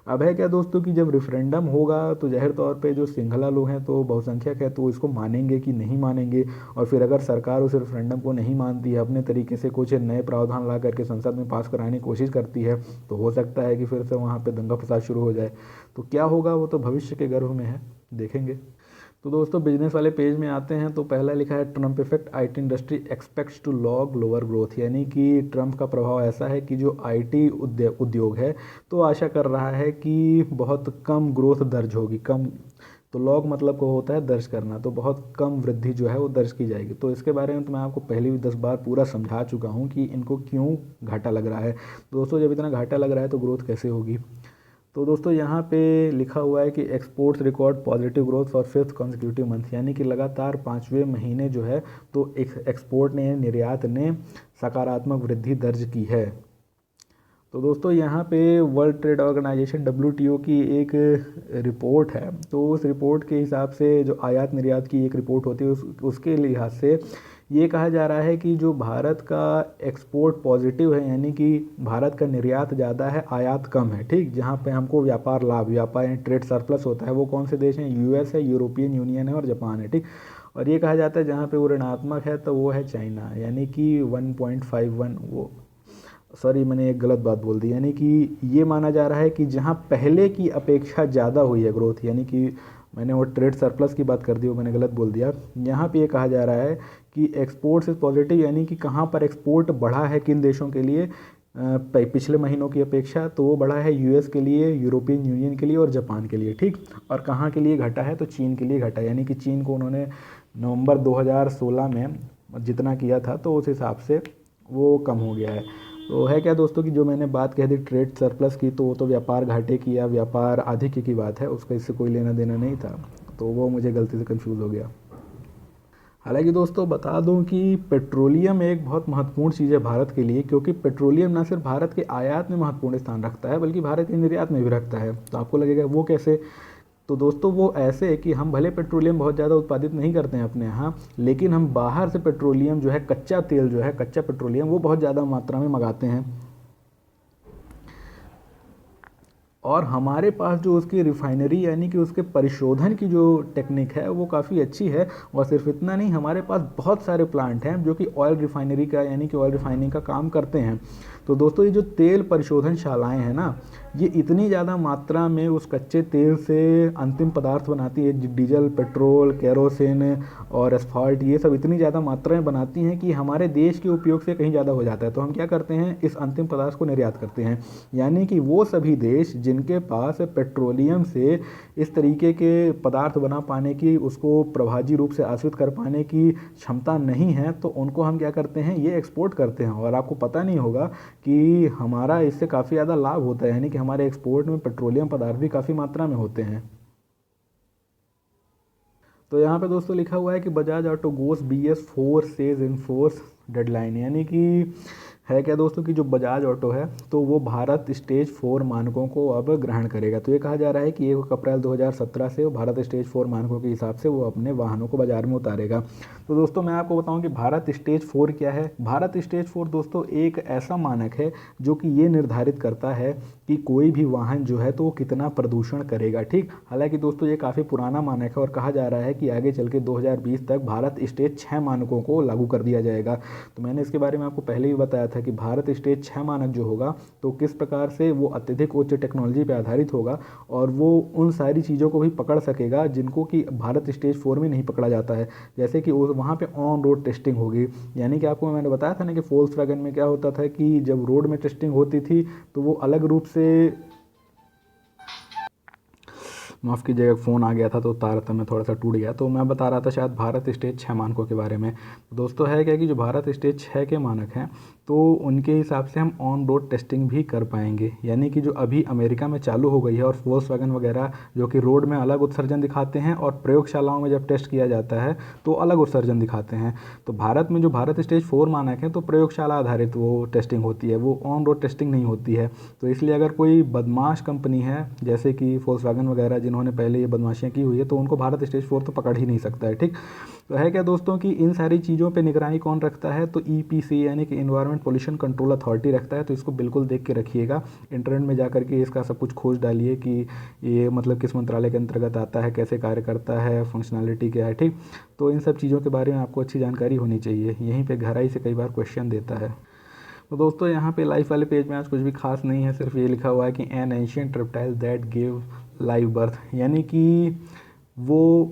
अब है क्या दोस्तों कि जब रेफरेंडम होगा तो जाहिर तौर पे जो सिंघला लोग हैं तो बहुसंख्यक है, तो इसको मानेंगे कि नहीं मानेंगे। और फिर अगर सरकार उस रेफरेंडम को नहीं मानती है, अपने तरीके से कुछ नए प्रावधान ला करके संसद में पास कराने की कोशिश करती है, तो हो सकता है कि फिर से वहाँ पे दंगा फसाद शुरू हो जाए। तो क्या होगा वो तो भविष्य के गर्भ में है, देखेंगे। तो दोस्तों बिजनेस वाले पेज में आते हैं तो पहला लिखा है Trump effect, IT industry expects to log lower growth. यानी कि ट्रम्प का प्रभाव ऐसा है कि जो आईटी उद्योग है तो आशा कर रहा है कि बहुत कम ग्रोथ दर्ज होगी। कम तो लॉग मतलब को होता है दर्ज करना, तो बहुत कम वृद्धि जो है वो दर्ज की जाएगी। तो इसके बारे में तो मैं आपको पहले भी 10 बार पूरा समझा चुका हूँ कि इनको क्यों घाटा लग रहा है। दोस्तों जब इतना घाटा लग रहा है तो ग्रोथ कैसे होगी। तो दोस्तों यहाँ पे लिखा हुआ है कि exports record positive growth for 5th consecutive month, यानी कि लगातार 5वें महीने जो है तो एक्सपोर्ट ने, निर्यात ने सकारात्मक वृद्धि दर्ज की है। तो दोस्तों यहाँ पे वर्ल्ड ट्रेड ऑर्गेनाइजेशन WTO की एक रिपोर्ट है, तो उस रिपोर्ट के हिसाब से जो आयात निर्यात की एक रिपोर्ट होती है उसके लिहाज से ये कहा जा रहा है कि जो भारत का एक्सपोर्ट पॉजिटिव है, यानी कि भारत का निर्यात ज़्यादा है, आयात कम है। ठीक, जहाँ पे हमको व्यापार लाभ, व्यापार ट्रेड सरप्लस होता है, वो कौन से देश हैं, US है, यूरोपियन यूनियन है और जापान है। ठीक, और ये कहा जाता है जहाँ पे वो ऋणात्मक है तो वो है चाइना, यानी कि 1.51, वो सॉरी मैंने एक गलत बात बोल दी, यानी कि ये माना जा रहा है कि जहाँ पहले की अपेक्षा ज़्यादा हुई है ग्रोथ, यानी कि मैंने वो ट्रेड सरप्लस की बात कर दी, वो मैंने गलत बोल दिया। यहाँ पे ये कहा जा रहा है कि एक्सपोर्ट्स इज पॉजिटिव, यानी कि कहाँ पर एक्सपोर्ट बढ़ा है, किन देशों के लिए पिछले महीनों की अपेक्षा, तो वो बढ़ा है US के लिए, यूरोपियन यूनियन के लिए और जापान के लिए। ठीक, और कहाँ के लिए घटा है, तो चीन के लिए घटा, यानी कि चीन को उन्होंने नवंबर 2016 में जितना किया था तो उस हिसाब से वो कम हो गया है। तो है क्या दोस्तों कि जो मैंने बात कह दी ट्रेड सरप्लस की, तो वो तो व्यापार घाटे की या व्यापार आधिक्य की बात है, उसका इससे कोई लेना देना नहीं था, तो वो मुझे गलती से कंफ्यूज हो गया। हालांकि दोस्तों बता दूं कि पेट्रोलियम एक बहुत महत्वपूर्ण चीज़ है भारत के लिए, क्योंकि पेट्रोलियम ना सिर्फ भारत के आयात में महत्वपूर्ण स्थान रखता है बल्कि भारत के निर्यात में भी रखता है। तो आपको लगेगा वो कैसे, तो दोस्तों वो ऐसे है कि हम भले पेट्रोलियम बहुत ज़्यादा उत्पादित नहीं करते हैं अपने यहाँ, लेकिन हम बाहर से पेट्रोलियम जो है, कच्चा तेल जो है, कच्चा पेट्रोलियम वो बहुत ज़्यादा मात्रा में मंगाते हैं। और हमारे पास जो उसकी रिफाइनरी यानी कि उसके परिशोधन की जो टेक्निक है वो काफ़ी अच्छी है। और सिर्फ इतना नहीं, हमारे पास बहुत सारे प्लांट हैं जो कि ऑयल रिफाइनरी का यानी कि ऑयल रिफाइनिंग का काम करते हैं। तो दोस्तों ये जो तेल परिशोधनशालाएं हैं ना, ये इतनी ज़्यादा मात्रा में उस कच्चे तेल से अंतिम पदार्थ बनाती है, डीजल, पेट्रोल, केरोसिन और एस्फाल्ट, ये सब इतनी ज़्यादा मात्रा में बनाती हैं कि हमारे देश के उपयोग से कहीं ज़्यादा हो जाता है। तो हम क्या करते हैं, इस अंतिम पदार्थ को निर्यात करते हैं। यानी कि वो सभी देश जिनके पास पेट्रोलियम से इस तरीके के पदार्थ बना पाने की, उसको प्रभावी रूप से आश्रित कर पाने की क्षमता नहीं है, तो उनको हम क्या करते हैं, ये एक्सपोर्ट करते हैं। और आपको पता नहीं होगा कि हमारा इससे काफ़ी ज़्यादा लाभ होता है, यानी कि हमारे एक्सपोर्ट में पेट्रोलियम पदार्थ भी काफ़ी मात्रा में होते हैं। तो यहाँ पे दोस्तों लिखा हुआ है कि Bajaj auto goes BS4 says in force deadline, यानी कि है क्या दोस्तों कि जो बजाज ऑटो है तो वो भारत स्टेज 4 मानकों को अब ग्रहण करेगा। तो ये कहा जा रहा है कि 1 अप्रैल 2017 से वो भारत स्टेज 4 मानकों के हिसाब से वो अपने वाहनों को बाजार में उतारेगा। तो दोस्तों मैं आपको बताऊं कि भारत स्टेज 4 क्या है। भारत स्टेज 4 दोस्तों एक ऐसा मानक है जो कि ये निर्धारित करता है कि कोई भी वाहन जो है तो वो कितना प्रदूषण करेगा। ठीक, हालांकि दोस्तों ये काफ़ी पुराना मानक है और कहा जा रहा है कि आगे चल के 2020 तक भारत स्टेज 6 मानकों को लागू कर दिया जाएगा। तो मैंने इसके बारे में आपको पहले भी बताया था था कि भारत स्टेज 6 मानक जो होगा तो किस प्रकार से वो अत्यधिक उच्च टेक्नोलॉजी पे आधारित होगा और वो उन सारी चीज़ों को भी पकड़ सकेगा जिनको कि भारत स्टेज 4 में नहीं पकड़ा जाता है। जैसे कि वहाँ पे ऑन रोड टेस्टिंग होगी, यानी कि आपको मैंने बताया था ना कि वोल्क्सवैगन में क्या होता था कि जब रोड में टेस्टिंग होती थी तो वो अलग रूप से, माफ़ कीजिएगा फ़ोन आ गया था तो तारतम्य थोड़ा सा टूट गया। तो मैं बता रहा था शायद भारत स्टेज 6 मानकों के बारे में। दोस्तों है क्या कि जो भारत स्टेज 6 के मानक हैं तो उनके हिसाब से हम ऑन रोड टेस्टिंग भी कर पाएंगे, यानी कि जो अभी अमेरिका में चालू हो गई है और वोल्क्सवैगन वगैरह जो कि रोड में अलग उत्सर्जन दिखाते हैं और प्रयोगशालाओं में जब टेस्ट किया जाता है तो अलग उत्सर्जन दिखाते हैं। तो भारत में जो भारत स्टेज 4 मानक है तो प्रयोगशाला आधारित वो टेस्टिंग होती है, वो ऑन रोड टेस्टिंग नहीं होती है। तो इसलिए अगर कोई बदमाश कंपनी है जैसे कि वोल्क्सवैगन वगैरह जिन्होंने पहले ये बदमाशियाँ की हुई है तो उनको भारत स्टेज 4 तो पकड़ ही नहीं सकता है। ठीक, तो है क्या दोस्तों कि इन सारी चीज़ों पे निगरानी कौन रखता है, तो ईपीसी यानी कि इन्वायरमेंट पोल्यूशन कंट्रोल अथॉरिटी रखता है। तो इसको बिल्कुल देख के रखिएगा, इंटरनेट में जा करके इसका सब कुछ खोज डालिए कि ये मतलब किस मंत्रालय के अंतर्गत आता है, कैसे कार्य करता है, फंक्शनैलिटी क्या है। ठीक, तो इन सब चीज़ों के बारे में आपको अच्छी जानकारी होनी चाहिए, यहीं पर गहराई से कई बार क्वेश्चन देता है। तो दोस्तों यहाँ पे लाइफ वाले पेज में आज कुछ भी खास नहीं है, सिर्फ ये लिखा हुआ है कि N ancient reptile that give live birth, यानी कि वो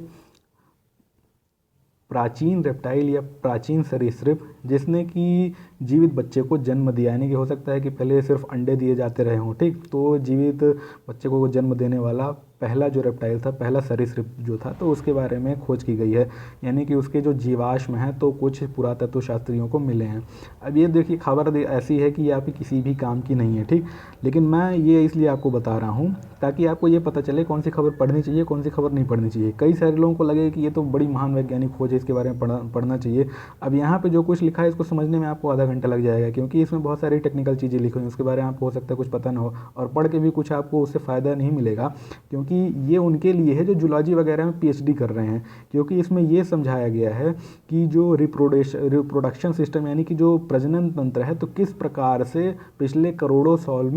प्राचीन रेप्टाइल या प्राचीन सरीसृप जिसने कि जीवित बच्चे को जन्म दिया, यानी कि हो सकता है कि पहले सिर्फ अंडे दिए जाते रहे हों। ठीक, तो जीवित बच्चे को जन्म देने वाला पहला जो रेप्टाइल था, पहला सरीसृप जो था, तो उसके बारे में खोज की गई है, यानी कि उसके जो जीवाश्म हैं तो कुछ पुरातत्व शास्त्रियों को मिले हैं। अब ये देखिए खबर ऐसी है कि ये आपकी किसी भी काम की नहीं है। ठीक, लेकिन मैं ये इसलिए आपको बता रहा हूँ ताकि आपको ये पता चले कौन सी खबर पढ़नी चाहिए, कौन सी खबर नहीं पढ़नी चाहिए। कई सारे लोगों को लगे कि ये तो बड़ी महान वैज्ञानिक खोज है, इसके बारे में पढ़ना चाहिए। अब यहाँ पे जो कुछ लिखा है इसको समझने में आपको आधा घंटा लग जाएगा, क्योंकि इसमें बहुत सारी टेक्निकल चीज़ें लिखी हुई हैं, उसके बारे में आपको हो सकता है कुछ पता ना हो और पढ़ के भी कुछ आपको उससे फ़ायदा नहीं मिलेगा, क्योंकि ये उनके लिए है जो जूलॉजी वगैरह में पीएचडी कर रहे हैं। क्योंकि इसमें ये समझाया गया है कि जो रिप्रोडक्शन सिस्टम यानी कि जो प्रजनन तंत्र है तो किस प्रकार से पिछले करोड़ों साल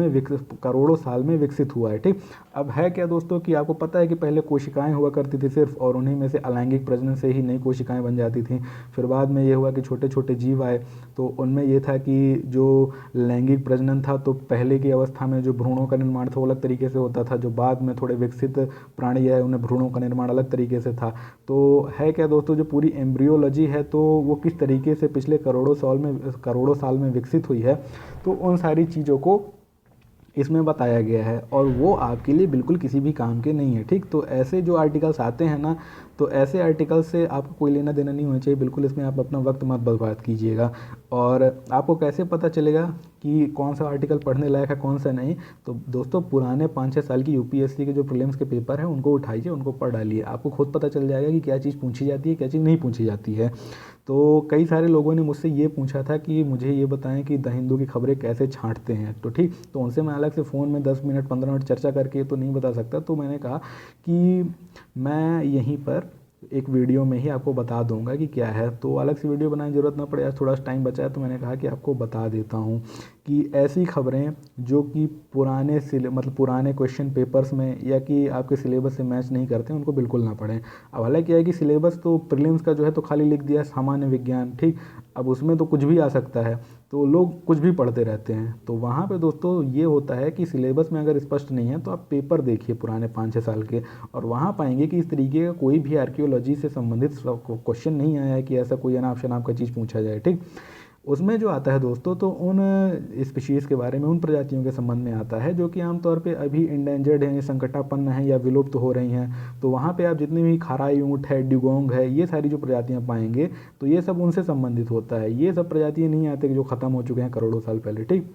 में विकसित हुआ है। ठीक, अब है क्या दोस्तों कि आपको पता है कि पहले कोशिकाएं हुआ करती थी सिर्फ, और उन्हीं में से अलैंगिक प्रजनन से ही नई कोशिकाएं बन जाती थी। फिर बाद में ये हुआ कि छोटे छोटे जीव आए, तो उनमें ये था कि जो लैंगिक प्रजनन था तो पहले की अवस्था में जो भ्रूणों का निर्माण था वो अलग तरीके से होता था, जो बाद में थोड़े विकसित प्राणी है उन्हें भ्रूणों का निर्माण अलग तरीके से था। तो है क्या दोस्तों, जो पूरी एम्ब्रियोलॉजी है तो वो किस तरीके से पिछले करोड़ों साल में विकसित हुई है, तो उन सारी चीज़ों को इसमें बताया गया है और वो आपके लिए बिल्कुल किसी भी काम के नहीं है। ठीक, तो ऐसे जो आर्टिकल्स आते हैं ना, तो ऐसे आर्टिकल से आपको कोई लेना देना नहीं होना चाहिए, बिल्कुल इसमें आप अपना वक्त मत बर्बाद कीजिएगा। और आपको कैसे पता चलेगा कि कौन सा आर्टिकल पढ़ने लायक है कौन सा नहीं, तो दोस्तों पुराने 5-6 साल की यूपीएससी के जो प्रीलिम्स के पेपर हैं उनको उठाइए, उनको पढ़ डालिए, आपको खुद पता चल जाएगा कि क्या चीज़ पूछी जाती है क्या चीज़ नहीं पूछी जाती है। तो कई सारे लोगों ने मुझसे ये पूछा था कि मुझे ये बताएं कि द हिंदू की खबरें कैसे छांटते हैं, तो ठीक, तो उनसे मैं अलग से फ़ोन में 10 मिनट 15 मिनट चर्चा करके तो नहीं बता सकता। तो मैंने कहा कि मैं यहीं पर एक वीडियो में ही आपको बता दूंगा कि क्या है, तो अलग से वीडियो बनाने की ज़रूरत ना पड़े, आज थोड़ा सा टाइम बचा है तो मैंने कहा कि आपको बता देता हूँ कि ऐसी खबरें जो कि पुराने क्वेश्चन पेपर्स में या कि आपके सिलेबस से मैच नहीं करते हैं उनको बिल्कुल ना पढ़ें। अब हालांकि क्या है कि सिलेबस तो प्रीलिम्स का जो है तो खाली लिख दिया सामान्य विज्ञान, ठीक, अब उसमें तो कुछ भी आ सकता है, तो लोग कुछ भी पढ़ते रहते हैं। तो वहाँ पे दोस्तों ये होता है कि सिलेबस में अगर स्पष्ट नहीं है तो आप पेपर देखिए पुराने 5-6 साल के, और वहाँ पाएंगे कि इस तरीके का कोई भी आर्कियोलॉजी से संबंधित क्वेश्चन नहीं आया है कि ऐसा कोई अनाप शनाप का चीज़ पूछा जाए। ठीक, उसमें जो आता है दोस्तों तो उन स्पीशीज़ के बारे में, उन प्रजातियों के संबंध में आता है जो कि आमतौर पे अभी इंडेंजर्ड हैं, संकटापन्न हैं या विलुप्त हो रही हैं। तो वहाँ पे आप जितनी भी खाराई ऊँट है, ड्यूगोंग है, ये सारी जो प्रजातियाँ पाएंगे तो ये सब उनसे संबंधित होता है। ये सब प्रजातियाँ नहीं आती जो ख़त्म हो चुके हैं करोड़ों साल पहले। ठीक,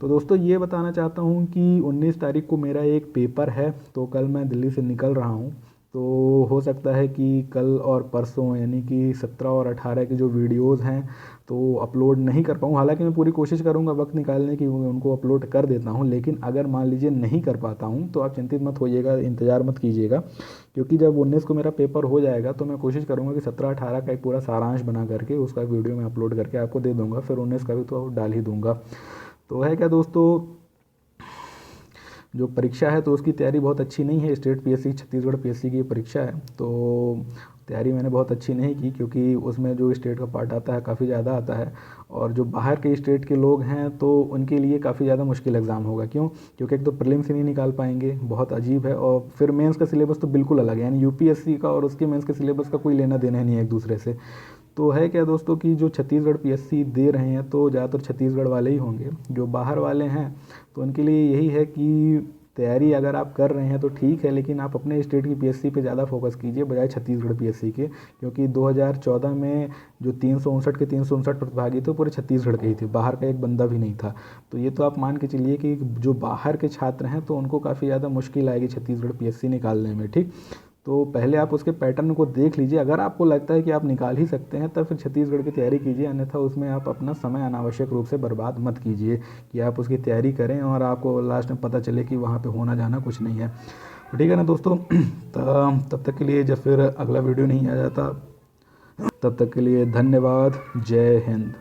तो दोस्तों ये बताना चाहता हूँ कि 19 तारीख को मेरा एक पेपर है, तो कल मैं दिल्ली से निकल रहा हूँ, तो हो सकता है कि कल और परसों यानी कि 17 और 18 की जो वीडियोस हैं तो अपलोड नहीं कर पाऊँ। हालांकि मैं पूरी कोशिश करूँगा वक्त निकालने की, उनको अपलोड कर देता हूँ, लेकिन अगर मान लीजिए नहीं कर पाता हूँ तो आप चिंतित मत होइएगा, इंतज़ार मत कीजिएगा, क्योंकि जब 19 को मेरा पेपर हो जाएगा तो मैं कोशिश करूँगा कि 17-18 का एक पूरा सारांश बना करके उसका वीडियो मैं अपलोड करके आपको दे दूँगा, फिर 19 का भी तो डाल ही दूँगा। तो है क्या दोस्तों, जो परीक्षा है तो उसकी तैयारी बहुत अच्छी नहीं है, स्टेट पीएससी छत्तीसगढ़ पीएससी की परीक्षा है, तो तैयारी मैंने बहुत अच्छी नहीं की, क्योंकि उसमें जो स्टेट का पार्ट आता है काफ़ी ज़्यादा आता है, और जो बाहर के स्टेट के लोग हैं तो उनके लिए काफ़ी ज़्यादा मुश्किल एग्ज़ाम होगा। क्यों? क्योंकि एक तो प्रीलिम्स ही नहीं निकाल पाएंगे, बहुत अजीब है, और फिर मेंस का सिलेबस तो बिल्कुल अलग है, यानी यूपीएससी का और उसके मेंस के सिलेबस का कोई लेना देना नहीं है एक दूसरे से। तो है क्या दोस्तों कि जो छत्तीसगढ़ पीएससी दे रहे हैं तो ज़्यादातर छत्तीसगढ़ वाले ही होंगे, जो बाहर वाले हैं तो उनके लिए यही है कि तैयारी अगर आप कर रहे हैं तो ठीक है, लेकिन आप अपने स्टेट की पीएससी पे ज़्यादा फोकस कीजिए बजाय छत्तीसगढ़ पीएससी के, क्योंकि 2014 में जो 359 के 359 प्रतिभागी थे पूरे छत्तीसगढ़ के ही थे, बाहर का एक बंदा भी नहीं था। तो ये तो आप मान के चलिए कि जो बाहर के छात्र हैं तो उनको काफ़ी ज़्यादा मुश्किल आएगी छत्तीसगढ़ पीएससी निकालने में। ठीक, तो पहले आप उसके पैटर्न को देख लीजिए, अगर आपको लगता है कि आप निकाल ही सकते हैं तब फिर छत्तीसगढ़ की तैयारी कीजिए, अन्यथा उसमें आप अपना समय अनावश्यक रूप से बर्बाद मत कीजिए कि आप उसकी तैयारी करें और आपको लास्ट में पता चले कि वहाँ पे होना जाना कुछ नहीं है। तो ठीक है ना दोस्तों, तब तक के लिए जब फिर अगला वीडियो नहीं आ जाता, तब तक के लिए धन्यवाद। जय हिंद।